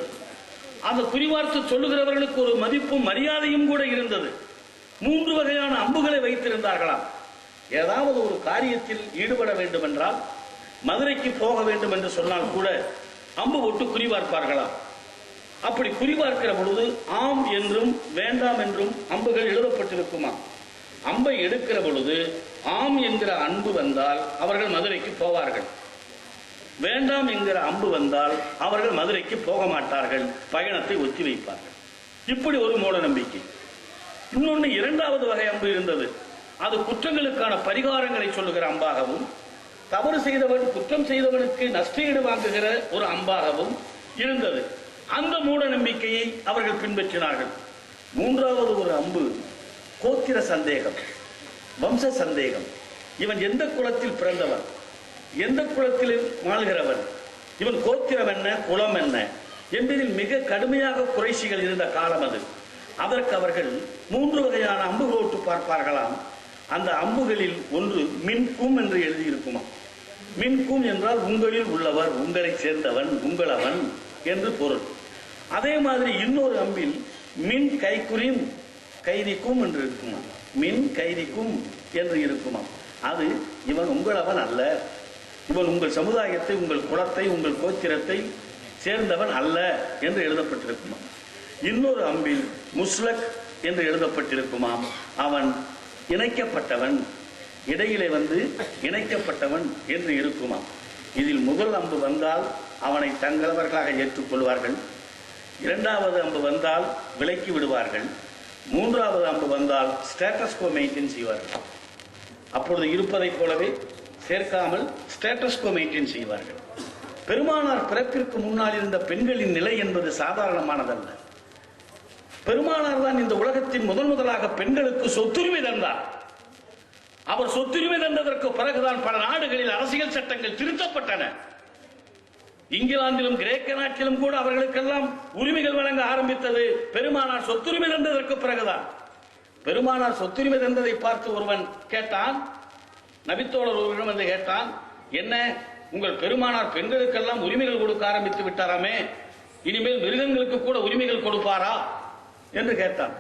அந்த குறிவார்த்து சொல்லுகிறவர்களுக்கு ஒரு மதிப்பும் மரியாதையும் கூட இருந்தது. 3 வகையான அம்புகளை வைத்திருந்தார்களாம். ஏதாவது ஒரு காரியத்தில் ஈடுபட வேண்டும் என்றால், மதுரைக்கு போக வேண்டும் என்று சொன்னால் கூட அம்பு போட்டு குறிவார்ப்பார்களாம். அப்படி குறிவார்க்கிற பொழுது ஆம் என்றும் வேண்டாம் என்றும் அம்புகள் எழுதப்பட்டிருக்குமா. அம்பை எடுக்கிற பொழுது ஆம் என்கிற அம்பு வந்தால் அவர்கள் மதுரைக்கு போவார்கள். வேண்டாம் என்கிற அம்பு வந்தால் அவர்கள் மதுரைக்கு போக மாட்டார்கள், பயணத்தை ஒத்தி வைப்பார்கள். இப்படி ஒரு மூட நம்பிக்கை. இன்னொன்று 2வது வகை அம்பு இருந்தது. அது குற்றங்களுக்கான பரிகாரங்களை சொல்லுகிற அம்பாகவும், தவறு செய்தவன் குற்றம் செய்தவனுக்கு நஷ்டஈடு வாங்குகிற ஒரு அம்பாகவும், இருந்தது. அந்த மூட நம்பிக்கையை அவர்கள் பின்பற்றினார்கள். மூன்றாவது ஒரு அம்பு கோத்திர சந்தேகம், வம்ச சந்தேகம். இவன் எந்த குலத்தில் பிறந்தவன், எந்த குலத்தில் வாழ்கிறவன், இவன் கோத்திரம் என்ன, குலம் என்ன என்பதில் மிக கடுமையாக குறைஷிகள் இருந்த காலம் அது. அதற்கு அவர்கள் 3 வகையான அம்புகள் ஓட்டு பார்ப்பார்களாம். அந்த அம்புகளில் ஒன்று மின்கும் என்று எழுதியிருக்குமா. மின்கும் என்றால் உங்களில் உள்ளவர், உங்களை சேர்ந்தவன், உங்களவன் என்று பொருள். அதே மாதிரி இன்னொரு அம்பில் மின் கைக்குறியும் கைதிக்கும் என்று இருக்குமா, மின் கைதிக்கும் என்று இருக்குமா. அது இவன் உங்களவன் அல்ல, இவன் உங்கள் சமுதாயத்தை, உங்கள் குலத்தை, உங்கள் கோத்திரத்தை சேர்ந்தவன் அல்ல என்று எழுதப்பட்டிருக்குமா. இன்னொரு அம்பில் முஸ்லக் என்று எழுதப்பட்டிருக்குமாம், அவன் இணைக்கப்பட்டவன், இடையிலே வந்து இணைக்கப்பட்டவன் என்று இருக்குமாம். இதில் முதல் அம்பு வந்தால் அவனை தங்களவர்களாக ஏற்றுக்கொள்வார்கள், 2வது அம்பு வந்தால் விலக்கி விடுவார்கள், 3வது அம்பு வந்தால் ஸ்டேட்டஸ்கோ மெயின்டைன் செய்வார்கள். அப்பொழுது இருப்பதை போலவே சேர்க்காமல் ஸ்டேட்டஸ்கோ மெயின்டைன் செய்வார்கள். பெருமானார் பிறப்பிற்கு முன்னால் இருந்த பெண்களின் நிலை என்பது சாதாரணமானதல்ல. பெருமானார் தான் இந்த உலகத்தின் முதலாக பெண்களுக்கு சொத்துரிமை தந்தார். அவர் சொத்துரிமை தந்ததற்கு பிறகுதான் பல நாடுகளில் அரசியல் சட்டங்கள் திருத்தப்பட்டன. இங்கிலாந்திலும் கிரேக்க நாட்டிலும் கூட அவர்களுக்கெல்லாம் உரிமைகள் வழங்க ஆரம்பித்தது பெருமானார் சொத்துரிமை தந்ததற்கு பிறகுதான். பெருமானார் சொத்துரிமை தந்ததை பார்த்து ஒருவன் கேட்டான், நபித்தோழர் ஒருவரிடம் வந்து கேட்டான், என்ன உங்கள் பெருமானார் பெண்களுக்கெல்லாம் உரிமைகள் கொடுக்க ஆரம்பித்து விட்டாராமே, இனிமேல் மிருகங்களுக்கு கூட உரிமைகள் கொடுப்பாரா என்று கேட்டான்.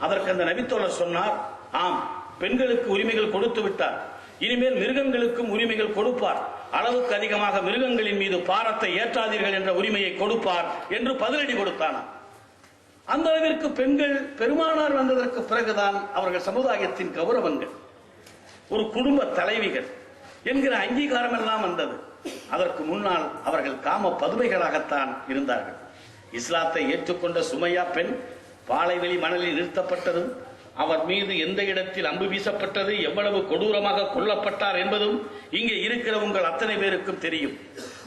அதற்கு அந்த நபித்தோழர் சொன்னார், ஆம், பெண்களுக்கு உரிமைகள் கொடுத்து விட்டார், இனிமேல் மிருகங்களுக்கும் உரிமைகள் கொடுப்பார், அளவுக்கு அதிகமாக மிருகங்களின் மீது பாரத்தை ஏற்றாதீர்கள் என்ற உரிமையை கொடுப்பார் என்று பதிலடி கொடுத்தானா. அந்த அளவிற்கு பெண்கள் பெருமானார் வந்ததற்கு பிறகுதான் அவர்கள் சமுதாயத்தின் கௌரவங்கள், ஒரு குடும்ப தலைவிகள் என்கிற அங்கீகாரம் எல்லாம் வந்தது. அதற்கு முன்னால் அவர்கள் காம பதுமைகளாகத்தான் இருந்தார்கள். இஸ்லாத்தை ஏற்றுக்கொண்ட சுமையா பெண் பாலைவெளி மணலில் நிறுத்தப்பட்டதும், அவர் மீது எந்த இடத்தில் அம்பு வீசப்பட்டது, எவ்வளவு கொடூரமாக கொல்லப்பட்டார் என்பதும் இங்கே இருக்கிற உங்கள் அத்தனை பேருக்கும் தெரியும்.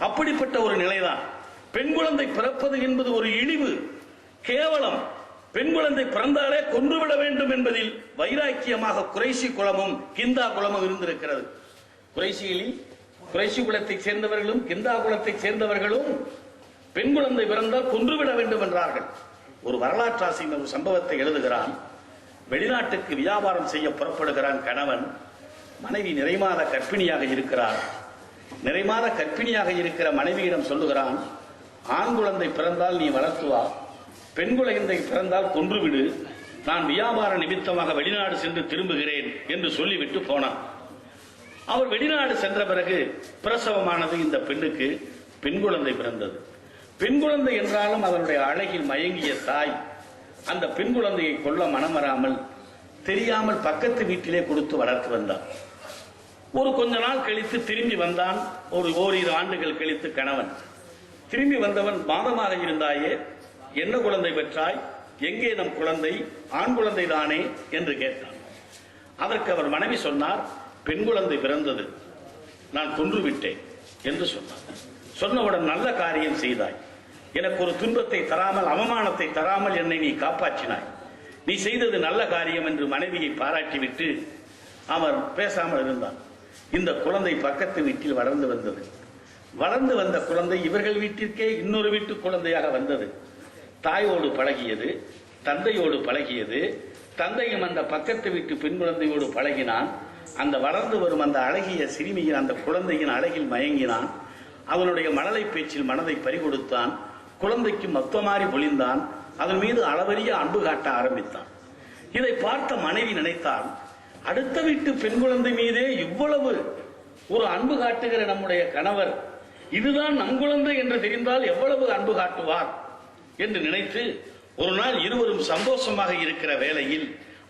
அப்படிப்பட்ட ஒரு நிலைதான். பெண் குழந்தை பிறப்பது என்பது ஒரு இழிவு, கேவலம். பெண் குழந்தை பிறந்தாலே கொன்றுவிட வேண்டும் என்பதில் வைராக்கியமாக குறைஷி குலமும் கிந்தா குலமும் இருந்திருக்கிறது. குறைஷிகளில் குறைஷி குலத்தை சேர்ந்தவர்களும் கிந்தா குலத்தை சேர்ந்தவர்களும் பெண் குழந்தை பிறந்தால் கொன்றுவிட வேண்டும் என்றார்கள். ஒரு வரலாற்றாசிரியர் ஒரு சம்பவத்தை எழுதுகிறான். வெளிநாட்டுக்கு வியாபாரம் செய்ய புறப்படுகிறான் கணவன். மனைவி நிறைமாத கர்ப்பிணியாக இருக்கிறார். நிறைமாத கர்ப்பிணியாக இருக்கிற மனைவியிடம் சொல்லுகிறான், ஆண் குழந்தை பிறந்தால் நீ வளர்த்துவா, பெண் குழந்தை பிறந்தால் கொன்றுவிடு, நான் வியாபார நிமித்தமாக வெளிநாடு சென்று திரும்புகிறேன் என்று சொல்லிவிட்டு போனான். அவர் வெளிநாடு சென்ற பிறகு பிரசவமானது. இந்த பெண்ணுக்கு பெண் குழந்தை பிறந்தது. பெண் குழந்தை என்றாலும் அதனுடைய அழகில் மயங்கிய தாய் அந்த பெண் குழந்தையை கொல்ல மனம் வராமல் தெரியாமல் பக்கத்து வீட்டிலே கொடுத்து வளர்த்து வந்தார். ஒரு கொஞ்ச நாள் கழித்து திரும்பி வந்தான். ஓரிரு ஆண்டுகள் கழித்து கணவன் திரும்பி வந்தவன், மாதமாக இருந்தாயே, என்ன குழந்தை பெற்றாய், எங்கே நம் குழந்தை, ஆண் குழந்தை தானே என்று கேட்டான். அதற்கு அவர் மனைவி சொன்னார், பெண் குழந்தை பிறந்தது, நான் கொன்றுவிட்டேன் என்று சொன்னார். சொன்னவுடன் நல்ல காரியம் செய்தாய், எனக்கு ஒரு துன்பத்தை தராமல் அவமானத்தை தராமல் என்னை நீ காப்பாற்றினாய், நீ செய்தது நல்ல காரியம் என்று மனைவியை பாராட்டிவிட்டு அவர் பேசாமல் இருந்தான். இந்த குழந்தை பக்கத்து வீட்டில் வளர்ந்து வந்தது. வளர்ந்து வந்த குழந்தை இவர்கள் வீட்டிற்கே இன்னொரு வீட்டு குழந்தையாக வந்தது. தாயோடு பழகியது, தந்தையோடு பழகியது. தந்தையும் அந்த பக்கத்து வீட்டு பெண் குழந்தையோடு பழகினான். அந்த வளர்ந்து வரும் அந்த அழகிய சிறுமியின் அந்த குழந்தையின் அழகில் மயங்கினான். அவனுடைய மழலை பேச்சில் மனதை பறிகொடுத்தான். குழந்தைக்கு மொத்தமாறி பொழிந்தான். அதன் மீது அளவரிய அன்பு காட்ட ஆரம்பித்தான். இதை பார்த்த மனைவி நினைத்தால், அடுத்த வீட்டு பெண் குழந்தை மீதே இவ்வளவு ஒரு அன்பு காட்டுகிற நம்முடைய கணவர், இதுதான் நம் குழந்தை என்று தெரிந்தால் எவ்வளவு அன்பு காட்டுவார் என்று நினைத்து ஒரு நாள் இருவரும் சந்தோஷமாக இருக்கிற வேளையில்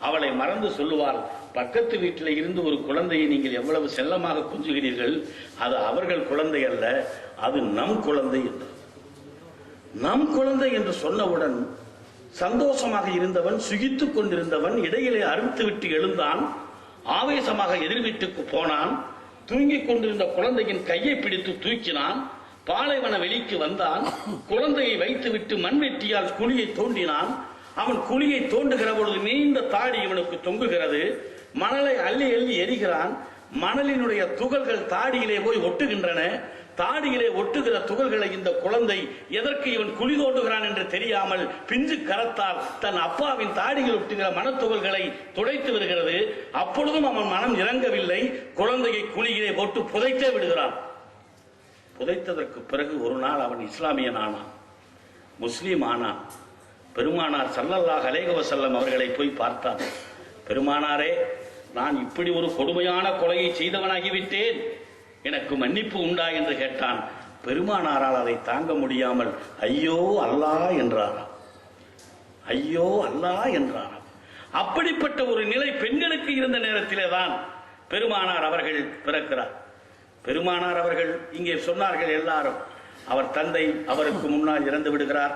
அவளை மறந்து சொல்லுவாள், பக்கத்து வீட்டில் இருந்து ஒரு குழந்தையை நீங்கள் எவ்வளவு செல்லமாக கொஞ்சுகிறீர்கள், அது அவர்கள் குழந்தை அல்ல, அது நம் குழந்தை என்று. நம் குழந்தை என்று சொன்னவுடன் சந்தோஷமாக இருந்தவன், சுகித்துக் கொண்டிருந்தவன் இடையிலே அறுத்து விட்டு எழுந்தான். ஆவேசமாக எதிர் வீட்டுக்கு போனான். தூங்கிக் கொண்டிருந்த குழந்தையின் கையை பிடித்து தூக்கினான். பாலைவன வெளிக்கு வந்தான். குழந்தையை வைத்துவிட்டு மண்வெட்டியால் குழியை தோண்டினான். அவன் குழியை தோண்டுகிற பொழுது நீண்ட தாடி இவனுக்கு தொங்குகிறது. மணலை அள்ளி அள்ளி எரிகிறான். மணலினுடைய துகள்கள் தாடியிலே போய் ஒட்டுகின்றன. தாடியிலே ஒட்டுகிற துகள்களை இந்த குழந்தை எதற்கு இவன் குழி தோண்டுகிறான் என்று தெரியாமல் பிஞ்சு கரத்தால் தன் அப்பாவின் தாடியில் ஒட்டுகிற மனத்துகள்களை துடைத்து வருகிறது. அப்பொழுதும் அவன் மனம் இறங்கவில்லை. குழந்தையை குழியிலே போட்டு புதைத்தே விடுகிறான். புதைத்ததற்கு பிறகு ஒரு நாள் அவன் இஸ்லாமியன் ஆனான், முஸ்லீம் ஆனான். பெருமானார் ஸல்லல்லாஹு அலைஹி வஸல்லம் அவர்களை போய் பார்த்தான். பெருமானாரே, நான் இப்படி ஒரு கொடுமையான கொலையை செய்தவனாகிவிட்டேன், எனக்கு மன்னிப்பு உண்டா என்று கேட்டான். பெருமானாரால் அதை தாங்க முடியாமல் ஐயோ அல்லாஹ் என்றாராம். ஐயோ அல்லாஹ் என்றாராம். அப்படிப்பட்ட ஒரு நிலை பெண்களுக்கு இருந்த நேரத்திலே தான் பெருமானார் அவர்கள் பிறக்கிறார். பெருமானார் அவர்கள் இங்கே சொன்னார்கள் எல்லாரும். அவர் தந்தை அவருக்கு முன்னால் இறந்து விடுகிறார்.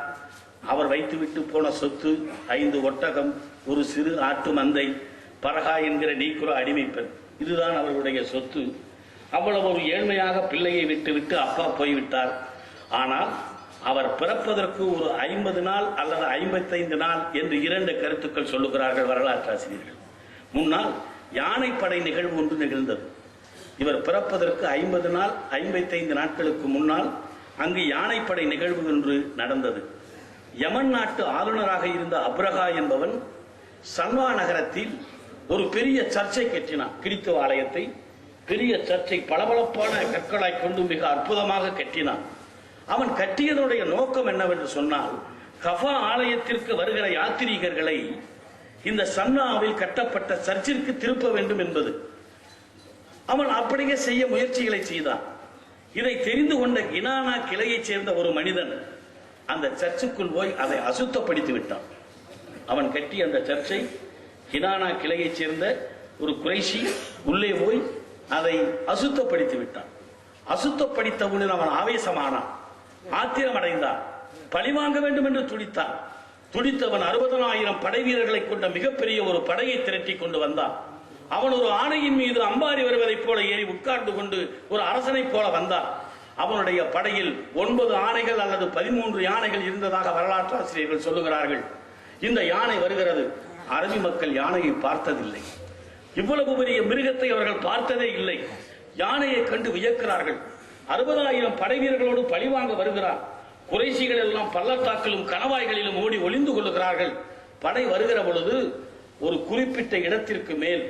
அவர் வைத்துவிட்டு போன சொத்து 5 ஒட்டகம், ஒரு சிறு ஆட்டு மந்தை, பரகா என்கிற நீக்குற அடிமை பெண். இதுதான் அவர்களுடைய சொத்து. அவ்வளவு ஒரு ஏழ்மையாக பிள்ளையை விட்டுவிட்டு அப்பா போய்விட்டார். ஆனால் அவர் பிறப்பதற்கு ஒரு 50 நாள் அல்லது 55 நாள் என்று 2 கருத்துக்கள் சொல்லுகிறார்கள் வரலாற்றாசிரியர்கள். முன்னால் யானைப்படை நிகழ்வு ஒன்று நிகழ்ந்தது. இவர் பிறப்பதற்கு 50 நாள் 55 நாட்களுக்கு முன்னால் அங்கு யானைப்படை நிகழ்வு ஒன்று நடந்தது. யமன் நாட்டு ஆளுநராக இருந்த அப்ரஹா என்பவன் சன்வா நகரத்தில் ஒரு பெரிய சர்ச்சை கட்டினான். கிறிஸ்துவ ஆலயத்தை, பெரிய சர்ச்சை, பளபளப்பான கற்களாய் கொண்டு மிக அற்புதமாக கட்டினான். அவன் கட்டியதனுடைய நோக்கம் என்னவென்று சொன்னால், கஃபா ஆலயத்திற்கு வருகிற யாத்திரிகர்களை இந்த சன்னாவில் கட்டப்பட்ட சர்ச்சிற்கு திருப்ப வேண்டும் என்பது. அவன் அப்படியே செய்ய முயற்சிகளை செய்தான். இதை தெரிந்து கொண்ட கினானா கிளையைச் சேர்ந்த ஒரு மனிதன் அந்த சர்ச்சுக்குள் போய் அதை அசுத்தப்படுத்தி விட்டான். அவன் கட்டி அந்த சர்ச்சை கினானா கிளையைச் சேர்ந்த ஒரு குறைஷி உள்ளே போய் அதை அசுத்தப்படுத்தி விட்டான். அசுத்தப்படுத்தவுடன் அவன் ஆவேசமானான், ஆத்திரம் அடைந்தான், பழிவாங்க வேண்டும் என்று துடித்தான். துடித்தவன் 60,000 படை வீரர்களை கொண்ட மிகப்பெரிய ஒரு படையை திரட்டி கொண்டு வந்தான். அவன் ஒரு ஆணையின் மீது அம்பாரி வருவதைப் போல ஏறி உட்கார்ந்து கொண்டு ஒரு அரசனை போல வந்தான். அவனுடைய படையில் 9 ஆணைகள் அல்லது 13 யானைகள் இருந்ததாக வரலாற்று ஆசிரியர்கள் சொல்லுகிறார்கள். இந்த யானை வருகிறது. அரபி மக்கள் யானையை பார்த்ததில்லை. இவ்வளவு பெரிய மிருகத்தை அவர்கள் பார்த்ததே இல்லை. யானையை கண்டு வியக்கிறார்கள். 60,000 படை வீரர்களோடு பழிவாங்க வருகிறார். குறைஷிகள் எல்லாம் பள்ளத்தாக்கிலும் கணவாய்களிலும் ஓடி ஒளிந்து கொள்ளுகிறார்கள். படை வருகிற பொழுது ஒரு குறிப்பிட்ட இடத்திற்கு மேல்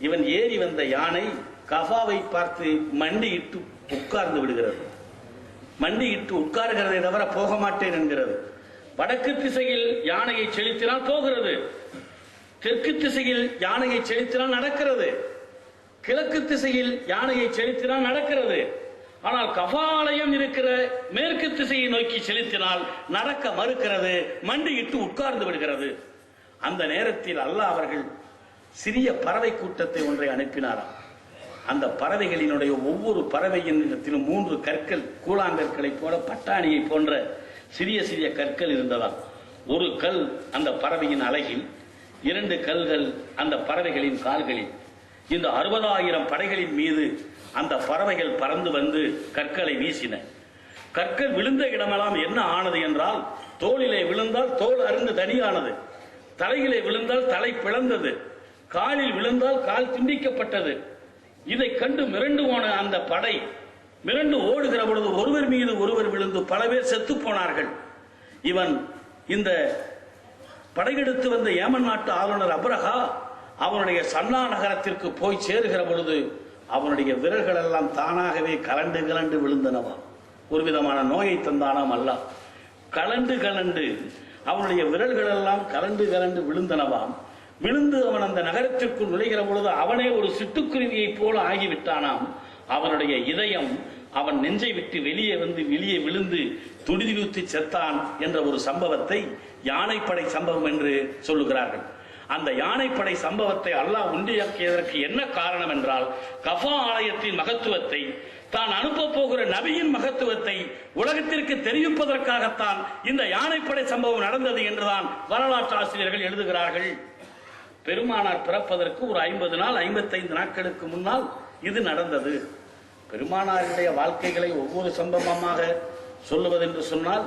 இவன் ஏறி வந்த யானை கஃபாவை பார்த்து மண்டியிட்டு உட்கார்ந்து விடுகிறது. மண்டியிட்டு உட்கார்கிறதை தவிர போக மாட்டேன் என்கிறது. வடக்கு திசையில் யானையை செலுத்தினால் போகிறது, தெற்கு திசையில் யானையை செலுத்தினால் நடக்கிறது, கிழக்கு திசையில் யானையை செலுத்தினால் நடக்கிறது. ஆனால் கஃபா ஆலயம் இருக்கிற மேற்கு திசையை நோக்கி செலுத்தினால் நடக்க மறுக்கிறது, மண்டியிட்டு உட்கார்ந்து விடுகிறது. அந்த நேரத்தில் அல்லாஹ் அவர்கள் சிறிய பறவை கூட்டத்தை ஒன்றை அனுப்பினாராம். அந்த பறவைகளினுடைய ஒவ்வொரு பறவையின் இடத்திலும் 3 கற்கள், கூழாங்கற்களை போல பட்டாணியை போன்ற சிறிய சிறிய கற்கள் இருந்ததாம். ஒரு கல் அந்த பறவையின் அலகில், 2 கல்கள் அந்த பறவைகளின் கால்களில். இந்த 60,000 படைகளின் மீது அந்த பறவைகள் பறந்து வந்து கற்களை வீசின. கற்கள் விழுந்த இடமெல்லாம் என்ன ஆனது என்றால், தோளிலே விழுந்தால் தோல் அருந்து தனியானது, தலையிலே விழுந்தால் தலை பிளந்தது, காலில் விழுந்தால் கால் துண்டிக்கப்பட்டது. இதை கண்டு மிரண்டு போன அந்த படை மிரண்டு ஓடுகிற பொழுது ஒருவர் மீது ஒருவர் விழுந்து பல பேர் செத்து போனார்கள். இவன் இந்த படையெடுத்து வந்த ஏமன் நாட்டு ஆளுநர் அப்ரஹா அவனுடைய சன்னா நகரத்திற்கு போய் சேருகிற பொழுது அவனுடைய விரல்கள் எல்லாம் தானாகவே கலண்டு கலண்டு விழுந்தனவாம். ஒரு விதமான நோயை தந்தானாம் அல்லாஹ். கலண்டு கலண்டு அவனுடைய விரல்கள் எல்லாம் கலண்டு கலண்டு விழுந்தனவாம். விழுந்து அவன் அந்த நகரத்திற்குள் நுழைகிற பொழுது அவனே ஒரு சிட்டுக்குருவியை போல ஆகிவிட்டானாம். அவனுடைய இதயம் அவன் நெஞ்சை விட்டு வெளியே விழுந்து துடிதுடித்து செத்தான் என்ற ஒரு சம்பவத்தை யானைப்படை சம்பவம் என்று சொல்லுகிறார்கள். அந்த யானைப்படை சம்பவத்தை அல்லாஹ் உண்டியாக்கியதற்கு என்ன காரணம் என்றால், கஃபா ஆலயத்தின் மகத்துவத்தை, தான் அனுப்ப போகிற நபியின் மகத்துவத்தை உலகத்திற்கு தெரிவிப்பதற்காகத்தான் இந்த யானைப்படை சம்பவம் நடந்தது என்றுதான் வரலாற்று ஆசிரியர்கள் எழுதுகிறார்கள். பெருமானார் பிறப்பதற்கு ஒரு 50 நாள் 55 நாட்களுக்கு முன்னால் இது நடந்தது. பெருமானாருடைய வாழ்க்கைகளை ஒவ்வொரு சம்பவமாக சொல்லுவதென்று சொன்னால்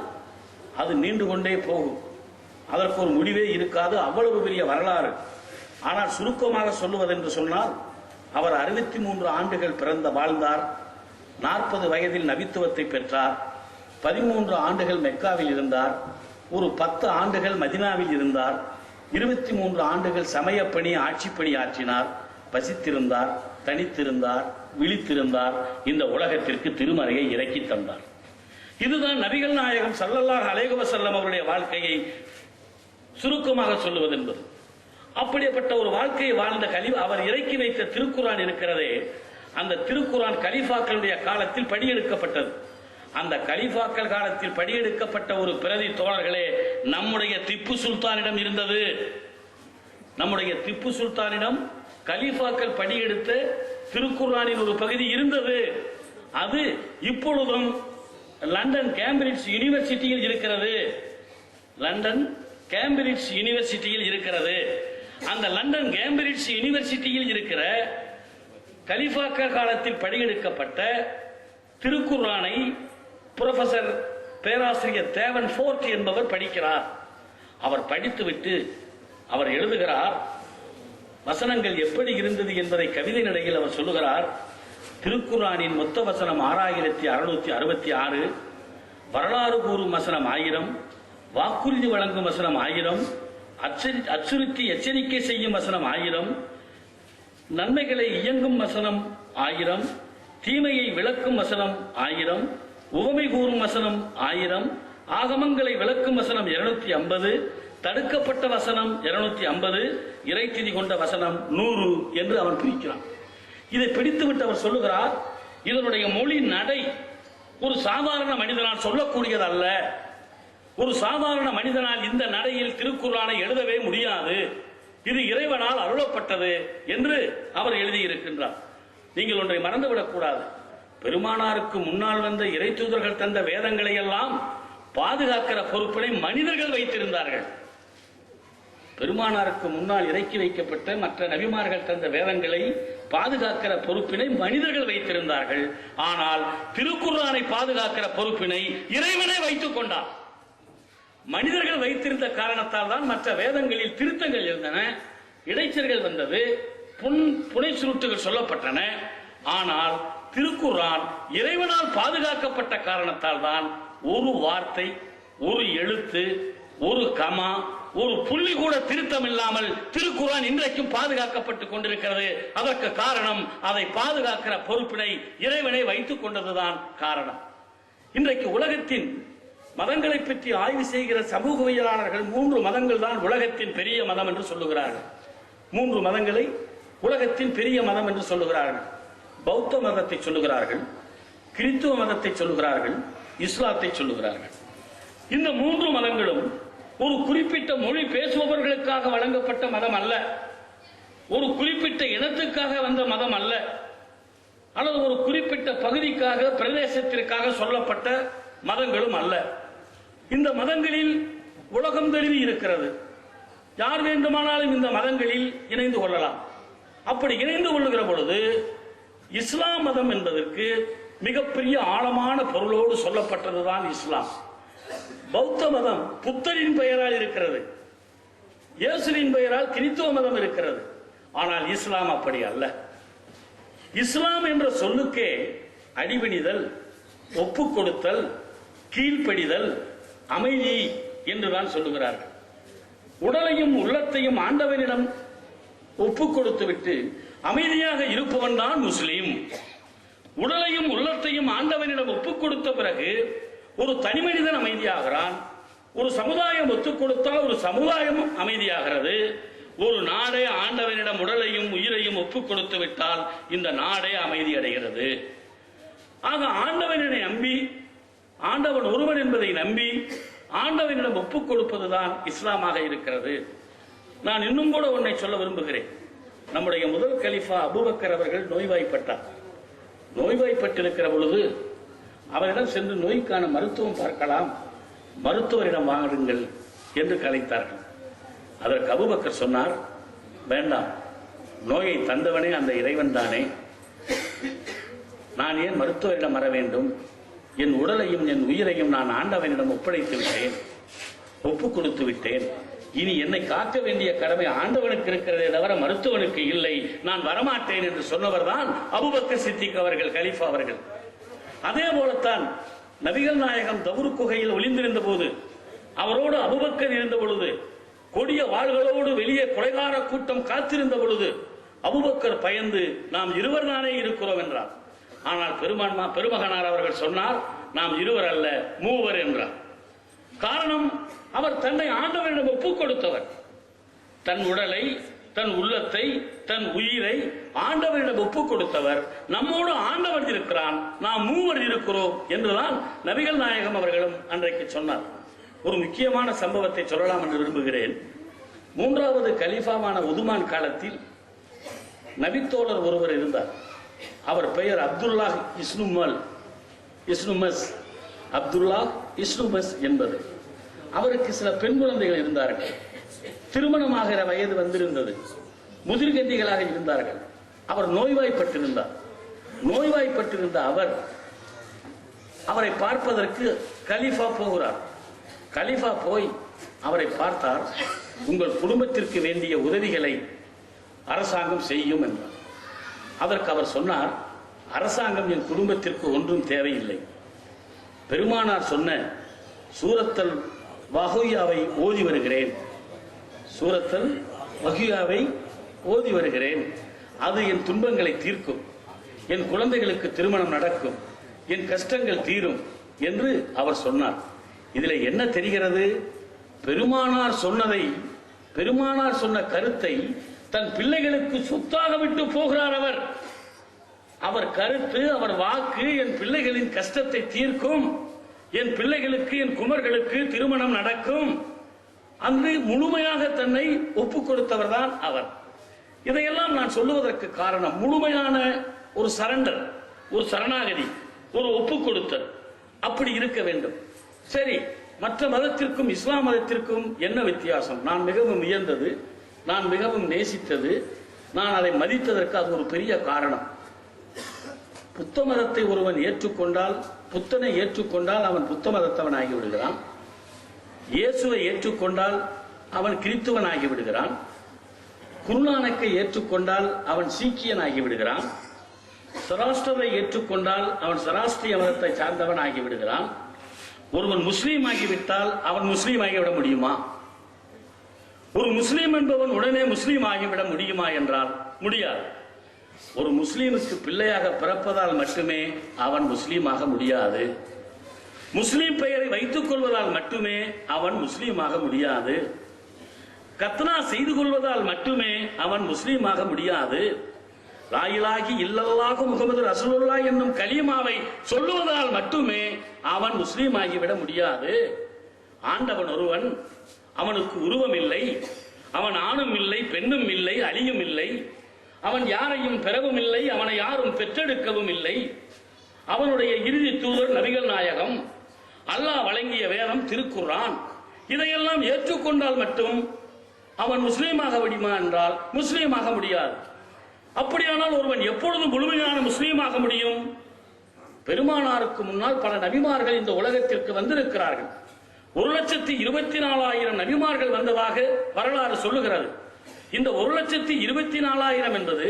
அது நீண்டு கொண்டே போகும். அதற்கு ஒரு முடிவே இருக்காது, அவ்வளவு பெரிய வரலாறு. ஆனால் சுருக்கமாக சொல்லுவதென்று சொன்னால் அவர் 63 ஆண்டுகள் வாழ்ந்தார். 40 வயதில் நபித்துவத்தை பெற்றார். 13 ஆண்டுகள் மெக்காவில் இருந்தார். ஒரு 10 ஆண்டுகள் மதினாவில் இருந்தார். 23 ஆண்டுகள் சமயப்பணி ஆட்சிப்பணி ஆற்றினார். பசித்திருந்தார், தனித்திருந்தார், விழித்திருந்தார். இந்த உலகத்திற்கு திருமறையை இறக்கி தந்தார். இதுதான் நபிகள் நாயகம் ஸல்லல்லாஹு அலைஹி வஸல்லம் அவருடைய வாழ்க்கையை சுருக்கமாக சொல்லுவது என்பது. அப்படிப்பட்ட ஒரு வாழ்க்கையை வாழ்ந்த அவர் இறக்கி வைத்த திருக்குரான் இருக்கிறதே, அந்த திருக்குரான் கலீஃபாக்களுடைய காலத்தில் படியெடுக்கப்பட்டது. அந்த கலீஃபாக்கள் காலத்தில் படியெடுக்கப்பட்ட ஒரு பிரதி தோழர்களே நம்முடைய திப்பு சுல்தானிடம் இருந்தது. நம்முடைய திப்பு சுல்தானிடம் கலீஃபாக்கள் படியெடுத்த திருக்குரானின் ஒரு பகுதி இருந்தது. அது இப்பொழுதும் லண்டன் கேம்பிரிட்ஜ் யூனிவர்சிட்டியில் இருக்கிறது. லண்டன் கேம்பிரிட்ஜ் யூனிவர்சிட்டியில் இருக்கிறது. அந்த லண்டன் கேம்பிரிட்ஜ் யூனிவர்சிட்டியில் இருக்கிற கலீஃபாக்கள் காலத்தில் படியெடுக்கப்பட்ட திருக்குர்ஆனை புரொஃபசர் பேராசிரியர் தேவன் ஃபோர்ட் என்பவர் படிக்கிறார். அவர் படித்துவிட்டு அவர் எழுதுகிறார், வசனங்கள் எப்படி இருந்தது என்பதை கவிதை நடையில் அவர் சொல்லுகிறார். திருக்குர்ஆனின் மொத்த வசனம் 6666, வரலாறு கூறும் வசனம் 1000, வாக்குறுதி வழங்கும் வசனம் 1000, அச்சுறுத்தி எச்சரிக்கை செய்யும் வசனம் 1000, நன்மைகளை இயங்கும் வசனம் 1000, தீமையை விளக்கும் வசனம் 1000, உவமை கூறும் வசனம் 1000, ஆகமங்களை விளக்கும் வசனம் 250, தடுக்கப்பட்ட வசனம் 250, இறைத்திதி கொண்ட வசனம் 100 என்று அவன் பிரிக்கிறான். இதை பிடித்துவிட்டு அவர் சொல்லுகிறார், இதனுடைய மொழி நடை ஒரு சாதாரண மனிதனால் சொல்லக்கூடியது அல்ல. ஒரு சாதாரண மனிதனால் இந்த நடையில் திருக்குர்ஆனை எழுதவே முடியாது. இது இறைவனால் அருளப்பட்டது என்று அவர் எழுதியிருக்கின்றார். நீங்கள் ஒன்றை மறந்துவிடக் கூடாது. பெருமானாருக்கு முன்னால் வந்த இறை தூதர்கள் தந்த வேதங்களை எல்லாம் பாதுகாக்கிற பொறுப்பினை மனிதர்கள் வைத்திருந்தார்கள். பெருமானாருக்கு முன்னால் இறக்கி வைக்கப்பட்ட மற்ற நபிமார்கள் தந்த வேதங்களை பாதுகாக்கிற பொறுப்பினை மனிதர்கள் வைத்திருந்தார்கள். ஆனால் திருக்குர்ஆனை பாதுகாக்கிற பொறுப்பினை இறைவனை வைத்துக் கொண்டார். மனிதர்கள் வைத்திருந்த காரணத்தால் தான் மற்ற வேதங்களில் திருத்தங்கள் இருந்தன, இடைச்சல்கள் வந்தது, புனை சுருட்டுகள் சொல்லப்பட்டன. ஆனால் திருக்குர்ஆன் இறைவனால் பாதுகாக்கப்பட்ட காரணத்தால் தான் ஒரு வார்த்தை, ஒரு எழுத்து, ஒரு கமா, ஒரு புள்ளி கூட திருத்தம் இல்லாமல் திருக்குர்ஆன் இன்றைக்கும் பாதுகாக்கப்பட்டுக் கொண்டிருக்கிறது. அதற்கு காரணம் அதை பாதுகாக்கிற பொறுப்பினை இறைவனை வைத்துக் கொண்டதுதான் காரணம். இன்றைக்கு உலகத்தின் மதங்களை பற்றி ஆய்வு செய்கிற சமூகவியலாளர்கள் 3 மதங்கள் தான் உலகத்தின் பெரிய மதம் என்று சொல்லுகிறார்கள். 3 மதங்களை உலகத்தின் பெரிய மதம் என்று சொல்லுகிறார்கள். பௌத்த மதத்தை சொல்லுகிறார்கள், கிறிஸ்துவ மதத்தை சொல்லுகிறார்கள், இஸ்லாத்தை சொல்லுகிறார்கள். இந்த 3 மதங்களும் ஒரு குறிப்பிட்ட மொழி பேசுபவர்களுக்காக வழங்கப்பட்ட மதம் அல்ல, ஒரு குறிப்பிட்ட இனத்துக்காக வந்த மதம் அல்ல, அல்லது ஒரு குறிப்பிட்ட பகுதிக்காக பிரதேசத்திற்காக சொல்லப்பட்ட மதங்களும் அல்ல. இந்த மதங்களில் உலகம் தழுவி இருக்கிறது. யார் வேண்டுமானாலும் இந்த மதங்களில் இணைந்து கொள்ளலாம். அப்படி இணைந்து கொள்ளுகிற பொழுது இஸ்லாம் மதம் என்பதற்கு மிகப்பெரிய ஆழமான பொருளோடு சொல்லப்பட்டதுதான் இஸ்லாம். பௌத்த மதம் புத்தரின் பெயரால் இருக்கிறது, இயேசுவின் பெயரால் கிறிஸ்துவ மதம் இருக்கிறது. ஆனால் இஸ்லாம் அப்படி அல்ல. இஸ்லாம் என்ற சொல்லுக்கே அடிபணிதல், ஒப்பு கொடுத்தல், கீழ்ப்படிதல், அமைதி என்றுதான் சொல்லுகிறார்கள். உடலையும் உள்ளத்தையும் ஆண்டவனிடம் ஒப்பு கொடுத்துவிட்டு அமைதியாக இருப்பவன் தான் முஸ்லீம். உடலையும் உள்ளத்தையும் ஆண்டவனிடம் ஒப்புக் கொடுத்த பிறகு ஒரு தனி மனிதன் அமைதியாகிறான். ஒரு சமுதாயம் ஒத்துக் கொடுத்தால் ஒரு சமுதாயம் அமைதியாகிறது. ஒரு நாடே ஆண்டவனிடம் உடலையும் உயிரையும் ஒப்புக் கொடுத்து விட்டால் இந்த நாடே அமைதி அடைகிறது. ஆக ஆண்டவனை நம்பி, ஆண்டவன் ஒருவன் என்பதை நம்பி ஆண்டவனிடம் ஒப்புக் கொடுப்பதுதான் இஸ்லாமாக இருக்கிறது. நான் இன்னும் கூட ஒன்றை சொல்ல விரும்புகிறேன். நம்முடைய முதல் கலீஃபா அபூபக்கர் அவர்கள் நோய்வாய்ப்பட்டார். நோய்வாய்ப்பட்டிருக்கிற பொழுது அவரிடம் சென்று நோய்க்கான மருத்துவம் பார்க்கலாம், மருத்துவரிடம் வாங்குங்கள் என்று கலைத்தார்கள். அதற்கு அபூபக்கர் சொன்னார், வேண்டாம், நோயை தந்தவனே அந்த இறைவன் தானே, நான் ஏன் மருத்துவரிடம் வர வேண்டும்? என் உடலையும் என் உயிரையும் நான் ஆண்டவனிடம் ஒப்படைத்து விட்டேன், ஒப்பு கொடுத்து விட்டேன். இனி என்னை காக்க வேண்டிய கடமை ஆண்டவனுக்கு இருக்கிறதே தவிர மருத்துவனுக்கு இல்லை, நான் வரமாட்டேன் என்று சொன்னவர் தான் அபூபக்கர் சித்திக் அவர்கள், கலீஃபா அவர்கள். அதே போலத்தான் நபிகள் நாயகம் தபுர் குகையில் ஒளிந்திருந்த போது, அவரோடு அபூபக்கர் இருந்த பொழுது, கொடிய வாள்களோடு வெளியே கொலைகார கூட்டம் காத்திருந்த பொழுது அபூபக்கர் பயந்து நாம் இருவர் தானே இருக்கிறோம் என்றார். ஆனால் பெருமகனார் அவர்கள் சொன்னார், நாம் இருவர் அல்ல, மூவர் என்றார். காரணம், அவர் தன்னை ஆண்டவரிடம் ஒப்புக் கொடுத்தவர். தன் உடலை, தன் உள்ளத்தை, தன் உயிரை ஆண்டவரிடம் ஒப்புக் கொடுத்தவர். நம்மோடு ஆண்டவர் இருக்கிறான், நாம் மூவர் இருக்கிறோம் என்றுதான் நபிகள் நாயகம் அவர்களும் அன்றைக்கு சொன்னார். ஒரு முக்கியமான சம்பவத்தை சொல்லலாம் என்று விரும்புகிறேன். 3வது கலீஃபாவான உதுமான் காலத்தில் நபித்தோழர் ஒருவர் இருந்தார். அவர் பெயர் அப்துல்லாஹ் இஸ்னுமஸ், அப்துல்லாஹ் இஸ்னுமஸ் என்பது. அவருக்கு சில பெண் குழந்தைகள் இருந்தார்கள். திருமணமாகிற வயது வந்திருந்தது. முதிர்கண்டிகளாக இருந்தார்கள். அவர் நோய்வாய்ப்பட்டிருந்தார். நோய்வாய்ப்பட்டிருந்த அவரை பார்ப்பதற்கு கலீஃபா போகிறார். கலீஃபா போய் அவரை பார்த்தார். உங்கள் குடும்பத்திற்கு வேண்டிய உதவிகளை அரசாங்கம் செய்யும் என்றார். அதற்கு அவர் சொன்னார், அரசாங்கம் என் குடும்பத்திற்கு ஒன்றும் தேவையில்லை. பெருமானார் சொன்ன சூரத்தல் வஹியாவை ஓதி வருகிறேன், சூரத்தல் வஹியாவை ஓதி வருகிறேன். அது என் துன்பங்களை தீர்க்கும், என் குழந்தைகளுக்கு திருமணம் நடக்கும், என் கஷ்டங்கள் தீரும் என்று அவர் சொன்னார். இதில் என்ன தெரிகிறது? பெருமானார் சொன்ன கருத்தை தன் பிள்ளைகளுக்கு சொத்தாக விட்டு போகிறார் அவர். அவர் கருத்து, அவர் வாக்கு என் பிள்ளைகளின் கஷ்டத்தை தீர்க்கும், என் பிள்ளைகளுக்கு, என் குமர்களுக்கு திருமணம் நடக்கும் அன்று முழுமையாக தன்னை ஒப்புக் கொடுத்தவர் தான் அவர். இதையெல்லாம் நான் சொல்லுவதற்கு காரணம், முழுமையான ஒரு சரண்டர், ஒரு சரணாகதி, ஒரு ஒப்புக் கொடுத்தல் அப்படி இருக்க வேண்டும். சரி, மற்ற மதத்திற்கும் இஸ்லாம் மதத்திற்கும் என்ன வித்தியாசம்? நான் மிகவும் வியந்தது, நான் மிகவும் நேசித்தது, நான் அதை மதித்ததற்கு அது ஒரு பெரிய காரணம். புத்த மதத்தை ஒருவன் ஏற்றுக்கொண்டால், புத்தனை ஏற்றுக்கொண்டால் அவன் புத்த மதத்தவன் ஆகிவிடுகிறான். இயேசுவை ஏற்றுக்கொண்டால் அவன் கிறித்துவன் ஆகிவிடுகிறான். குருநானக்கை ஏற்றுக்கொண்டால் அவன் சீக்கியன் ஆகிவிடுகிறான். சராஷ்டிரரை ஏற்றுக்கொண்டால் அவன் சராஷ்டிரிய மதத்தை சார்ந்தவன் ஆகிவிடுகிறான். ஒருவன் முஸ்லீம் ஆகிவிட்டால் அவன் முஸ்லீம் ஆகிவிட முடியுமா? ஒரு முஸ்லீம் என்பவன் உடனே முஸ்லீம் ஆகிவிட முடியுமா என்றால் முடியாது. ஒரு முஸ்லீமுக்கு பிள்ளையாக பிறப்பதால் மட்டுமே அவன் முஸ்லீமாக முடியாது. முஸ்லீம் பெயரை வைத்துக் கொள்வதால் மட்டுமே அவன் முஸ்லீமாக முடியாது. கத்னா செய்து கொள்வதால் மட்டுமே அவன் முஸ்லீமாக முடியாது. லாயிலாகி இல்லல்லாஹு முஹம்மது ரசூலுல்லாஹ் என்னும் கலிமாவை சொல்லுவதால் மட்டுமே அவன் முஸ்லீம் ஆகிவிட முடியாது. ஆண்டவன் ஒருவன், அவனுக்கு உருவம் இல்லை, அவன் ஆணும் இல்லை, பெண்ணும் இல்லை, அழியும் இல்லை, அவன் யாரையும் பெறவும் இல்லை, அவனை யாரும் பெற்றெடுக்கவும் இல்லை. அவனுடைய இறுதி தூதர் நபிகள் நாயகம், அல்லாஹ் வழங்கிய வேதம் திருக்குர்ஆன். இதையெல்லாம் ஏற்றுக்கொண்டால் மட்டும் அவன் முஸ்லீமாக முடியுமா என்றால் முஸ்லீமாக முடியாது. அப்படியானால் ஒருவன் எப்பொழுது முழுமையான முஸ்லீமாக முடியும்? பெருமானாருக்கு முன்னால் பல நபிமார்கள் இந்த உலகத்திற்கு வந்திருக்கிறார்கள். 1,24,000 நபிமார்கள் வந்ததாக வரலாறு சொல்லுகிறது. இந்த 1,24,000 என்பது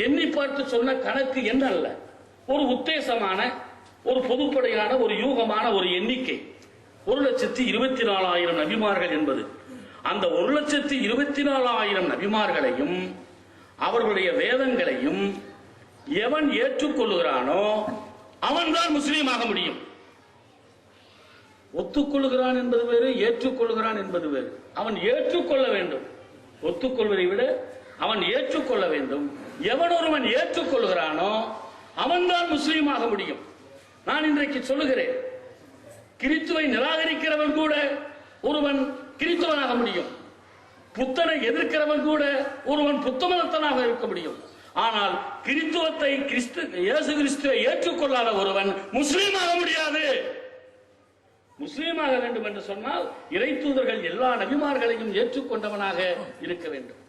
எண்ணி பார்த்து சொன்ன கணக்கு என்னல்ல, ஒரு உத்தேசமான, ஒரு பொதுப்படையான, ஒரு யூகமான ஒரு எண்ணிக்கை. 1,24,000 நபிமார்கள் என்பது, அந்த 1,24,000 நபிமார்களையும் அவர்களுடைய வேதங்களையும் எவன் ஏற்றுக்கொள்கிறானோ அவன்தான் முஸ்லீமாக முடியும். ஒத்துக்கொள்கிறான் என்பது வேறு, ஏற்றுக்கொள்கிறான் என்பது வேறு. அவன் ஏற்றுக்கொள்ள வேண்டும். ஒத்துக்கொள்வதை விட அவன் ஏற்றுக்கொள்ள வேண்டும். எவன் ஒருவன் ஏற்றுக்கொள்கிறானோ அவன்தான் முஸ்லீமாக முடியும். நான் இன்றைக்கு சொல்லுகிறேன், கிறித்துவை நிராகரிக்கிறவன் கூட ஒருவன் கிறித்துவனாக முடியும். புத்தனை எதிர்க்கிறவன் கூட ஒருவன் புத்த மதத்தனாக இருக்க முடியும். ஆனால் கிறித்துவத்தை, இயேசு கிறிஸ்துவை ஏற்றுக்கொள்ளாத ஒருவன் முஸ்லீமாக முடியாது. முஸ்லீமாக வேண்டும் என்று சொன்னால் இறை தூதர்கள் எல்லா நபிமார்களையும் ஏற்றுக்கொண்டவனாக இருக்க வேண்டும்.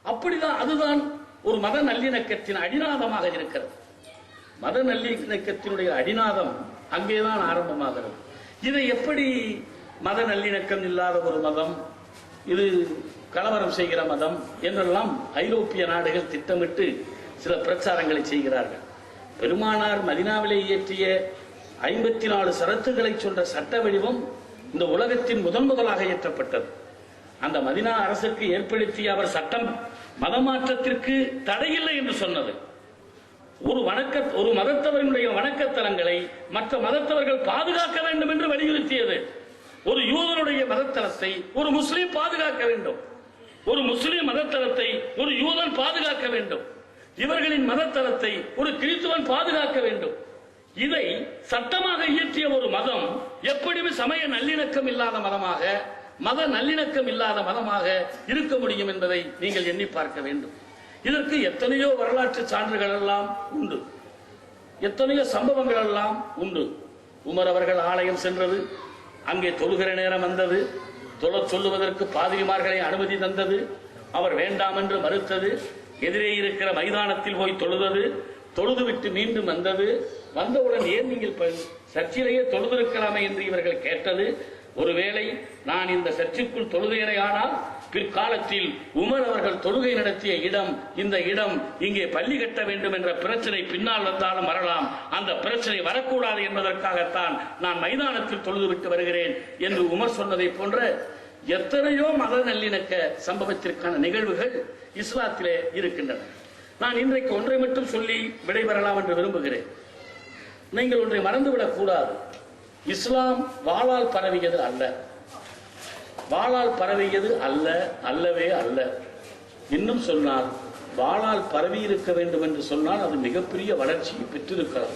அப்படிதான், அதுதான் ஒரு மத நல்லிணக்கத்தின் அடிநாதமாக இருக்கிறது. மத நல்லிணக்கத்தினுடைய அடிநாதம் அங்கேதான் ஆரம்பமாகிறது. இதை எப்படி மத நல்லிணக்கம் இல்லாத ஒரு மதம், இது கலவரம் செய்கிற மதம் என்றெல்லாம் ஐரோப்பிய நாடுகள் திட்டமிட்டு சில பிரச்சாரங்களை செய்கிறார்கள். பெருமானார் மதீனாவிலே இயற்றிய 54 ஷரத்துக்களை சொல்ற சட்ட வடிவம் இந்த உலகத்தின் முதலாக இயற்றப்பட்டது. அந்த மதீனா அரசுக்கு ஏற்படுத்திய அவர் சட்டம் மதமாற்றத்திற்கு தடையில்லை என்று சொன்னது. ஒரு மதத்தவர்களுடைய வணக்கத்தலங்களை மற்ற மதத்தவர்கள் பாதுகாக்க வேண்டும் என்று வலியுறுத்தியது. ஒரு யூதனுடைய மதத்தலத்தை ஒரு முஸ்லீம் பாதுகாக்க வேண்டும், ஒரு முஸ்லீம் மதத்தலத்தை ஒரு யூதன் பாதுகாக்க வேண்டும், இவர்களின் மதத்தலத்தை ஒரு கிறிஸ்துவன் பாதுகாக்க வேண்டும். இதை சட்டமாக இயற்றிய ஒரு மதம் எப்படி சமய நல்லிணக்கம் இல்லாத மதமாக, மத நல்லிணக்கம் இல்லாத மதமாக இருக்க முடியும் என்பதை நீங்கள் எண்ணி பார்க்க வேண்டும். இதற்கு எத்தனையோ வரலாற்று சான்றுகள் எல்லாம் உண்டு, எத்தனையோ சம்பவங்கள் எல்லாம் உண்டு. உமர் அவர்கள் ஆலயம் சென்றது, அங்கே தொழுகிற நேரம் வந்தது, சொல்லுவதற்கு பாதிரிமார்களை அனுமதி தந்தது, அவர் வேண்டாம் என்று மறுத்தது, எதிரே இருக்கிற மைதானத்தில் போய் தொழுதது, தொழுதுவிட்டு மீண்டும் வந்தது, வந்தவுடன் ஏன் நீங்கள் சர்ச்சிலேயே தொழுதிருக்கலாமே என்று இவர்கள் கேட்டது. ஒருவேளை நான் இந்த சர்ச்சுக்குள் தொழுகையரை ஆனால் பிற்காலத்தில் உமர் அவர்கள் தொழுகை நடத்திய இடம், இந்த இடம் இங்கே பள்ளி கட்ட வேண்டும் என்ற பிரச்சனை பின்னால் வந்தாலும் வரலாம், அந்த பிரச்சனை வரக்கூடாது என்பதற்காகத்தான் நான் மைதானத்தில் தொழுதுவிட்டு வருகிறேன் என்று உமர் சொன்னதை போன்ற எத்தனையோ மத நல்லிணக்க சம்பவத்திற்கான நிகழ்வுகள் இஸ்லாத்திலே இருக்கின்றன. நான் இன்றைக்கு ஒன்றை மட்டும் சொல்லி விடைபெறலாம் என்று விரும்புகிறேன். நீங்கள் ஒன்றை மறந்துவிடக் கூடாது. இஸ்லாம் வாளால் பரவியது அல்ல, வாளால் பரவியது அல்ல, அல்லவே அல்ல. இன்னும் சொன்னால் வாளால் பரவி இருக்க வேண்டும் என்று சொன்னால் அது மிகப்பெரிய வளர்ச்சியை பெற்றிருக்கிறது.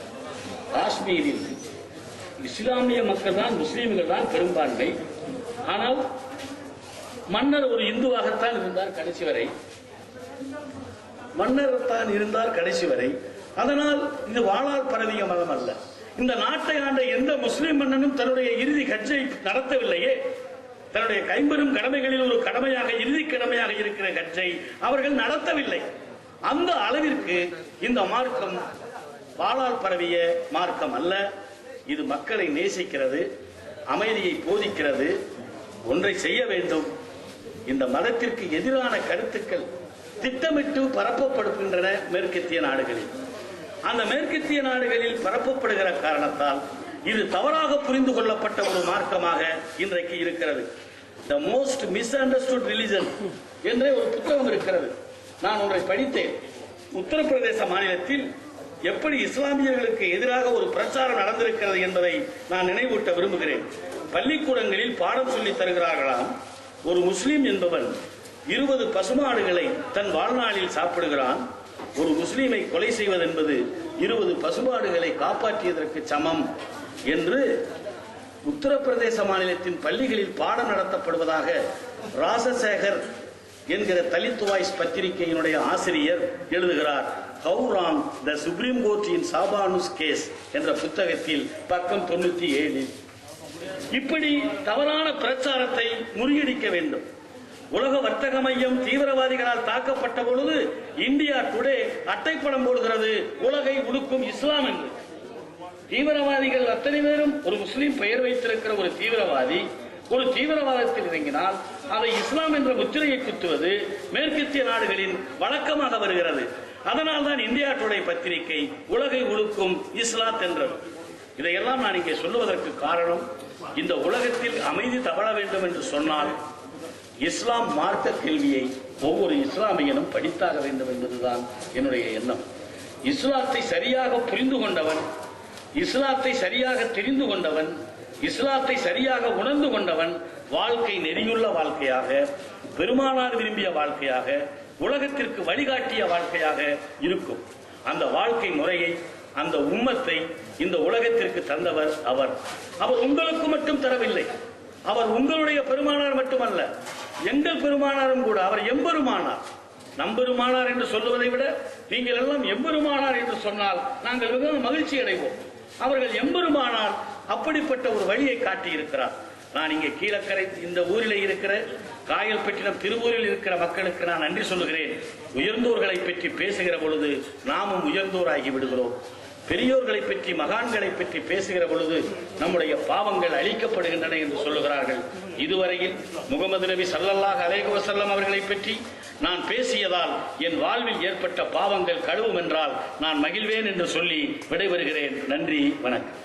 காஷ்மீரில் இஸ்லாமிய மக்கள் தான், முஸ்லீம்கள் தான் பெரும்பான்மை. ஆனால் மன்னர் ஒரு இந்துவாகத்தான் இருந்தார் கடைசி வரை, மன்னர் தான் இருந்தார் கடைசி வரை. அதனால் இது வாளால் பரவிய மதம் அல்ல. இந்த நாட்டை ஆண்ட எந்த முஸ்லிம் மன்னனும் தன்னுடைய இறுதி ஹஜ்ஜை நடத்தவில்லையே. தன்னுடைய கைம்பெரும் கடமைகளில் ஒரு கடமையாக, இறுதி கடமையாக இருக்கிற ஹஜ்ஜை அவர்கள் நடத்தவில்லை. அந்த அளவிற்கு இந்த மார்க்கம் வாளால் பரவிய மார்க்கம் அல்ல. இது மக்களை நேசிக்கிறது, அமைதியை போதிக்கிறது, ஒன்றை செய்ய வேண்டும். இந்த மதத்திற்கு எதிரான கருத்துக்கள் திட்டமிட்டு பரப்பப்படுகின்றன மேற்கத்திய நாடுகளில். அந்த மேற்கத்திய நாடுகளில் பரப்பப்படுகிற காரணத்தால் இது தவறாக புரிந்து கொள்ளப்பட்ட ஒரு மார்க்கமாக இன்றைக்கு இருக்கிறது. த மோஸ்ட் மிஸ்அண்டர்ஸ்டுட் ரிலிஜன் என்ற ஒரு புத்தகம் இருக்கிறது. நான் ஒன்றை படித்தேன். உத்தரப்பிரதேச மாநிலத்தில் எப்படி இஸ்லாமியர்களுக்கு எதிராக ஒரு பிரச்சாரம் நடந்திருக்கிறது என்பதை நான் நினைவூட்ட விரும்புகிறேன். பள்ளிக்கூடங்களில் பாடம் சொல்லி தருகிறார்களாம். ஒரு முஸ்லீம் என்பவன் 20 பசுமாடுகளை தன் வாழ்நாளில் சாப்பிடுகிறான். ஒரு முஸ்லீமை கொலை செய்வது என்பது 20 பசுமாடுகளை காப்பாற்றியதற்கு சமம் என்று உத்தரப்பிரதேச மாநிலத்தின் பள்ளிகளில் பாடம் நடத்தப்படுவதாக ராசசேகர் என்கிற தலித் வாய்ஸ் பத்திரிகையினுடைய ஆசிரியர் எழுதுகிறார். How wrong the supreme court in Shah Bano's case என்ற புத்தகத்தில் பக்கம் 97. இப்படி தவறான பிரச்சாரத்தை முறியடிக்க வேண்டும். உலக வர்த்தக மையம் தீவிரவாதிகளால் தாக்கப்பட்ட பொழுது இந்தியா டுடே அட்டைப்படம் போடுகிறது, உலகை உடுக்கும் இஸ்லாம் என்று. தீவிரவாதிகள் அத்தனை பேரும் ஒரு முஸ்லீம் பெயர் வைத்திருக்கிற ஒரு தீவிரவாதி ஒரு தீவிரவாதத்தில் இறங்கினால் அதை இஸ்லாம் என்ற முத்திரையை குத்துவது மேற்கத்திய நாடுகளின் வழக்கமாக வருகிறது. அதனால் தான் இந்தியா டுடே பத்திரிகை உலகை உழுக்கும் இஸ்லாத் என்றது. இதையெல்லாம் நான் இங்கே சொல்லுவதற்கு காரணம், இந்த உலகத்தில் அமைதி தவழ வேண்டும் என்று சொன்னால் இஸ்லாம் மார்க்க கேள்வியை ஒவ்வொரு இஸ்லாமியனும் படித்தாக வேண்டும் என்பதுதான் என்னுடைய எண்ணம். இஸ்லாத்தை சரியாக புரிந்து கொண்டவன், இஸ்லாத்தை சரியாக தெரிந்து கொண்டவன், இஸ்லாத்தை சரியாக உணர்ந்து கொண்டவன் வாழ்க்கை நெறியுள்ள வாழ்க்கையாக, பெருமானார் விரும்பிய வாழ்க்கையாக, உலகத்திற்கு வழிகாட்டிய வாழ்க்கையாக இருக்கும். அந்த வாழ்க்கை முறையை, அந்த உம்மத்தை இந்த உலகத்திற்கு தந்தவர் அவர். அவர் உங்களுக்கு மட்டும் தரவில்லை. அவர் உங்களுடைய பெருமானார் மட்டுமல்ல, எங்கள் பெருமானாரும் கூட. அவர் எம்பெருமானார். நம்பெருமானார் என்று சொல்லுவதை விட நீங்கள் எல்லாம் எம்பெருமானார் என்று சொன்னால் நாங்கள் மிகவும் மகிழ்ச்சி அடைவோம். அவர்கள் எம்பெருமானார் அப்படிப்பட்ட ஒரு வழியை காட்டி இருக்கிறார். நான் இங்கே கீழக்கரை இந்த ஊரில் இருக்கிற காயல்பட்டினம் திருவூரில் இருக்கிற மக்களுக்கு நான் நன்றி சொல்லுகிறேன். உயர்ந்தோர்களை பற்றி பேசுகிற பொழுது நாமும் உயர்ந்தோராகி விடுகிறோம். பெரியோர்களை பற்றி மகான்களை பற்றி பேசுகிற பொழுது நம்முடைய பாவங்கள் அழிக்கப்படுகின்றன என்று சொல்லுகிறார்கள். இதுவரையில் முகமது நபி ஸல்லல்லாஹு அலைஹி வஸல்லம் அவர்களை பற்றி நான் பேசியதால் என் வாழ்வில் ஏற்பட்ட பாவங்கள் கழுவும் என்றால் நான் மகிழ்வேன் என்று சொல்லி விடைபெறுகிறேன். நன்றி, வணக்கம்.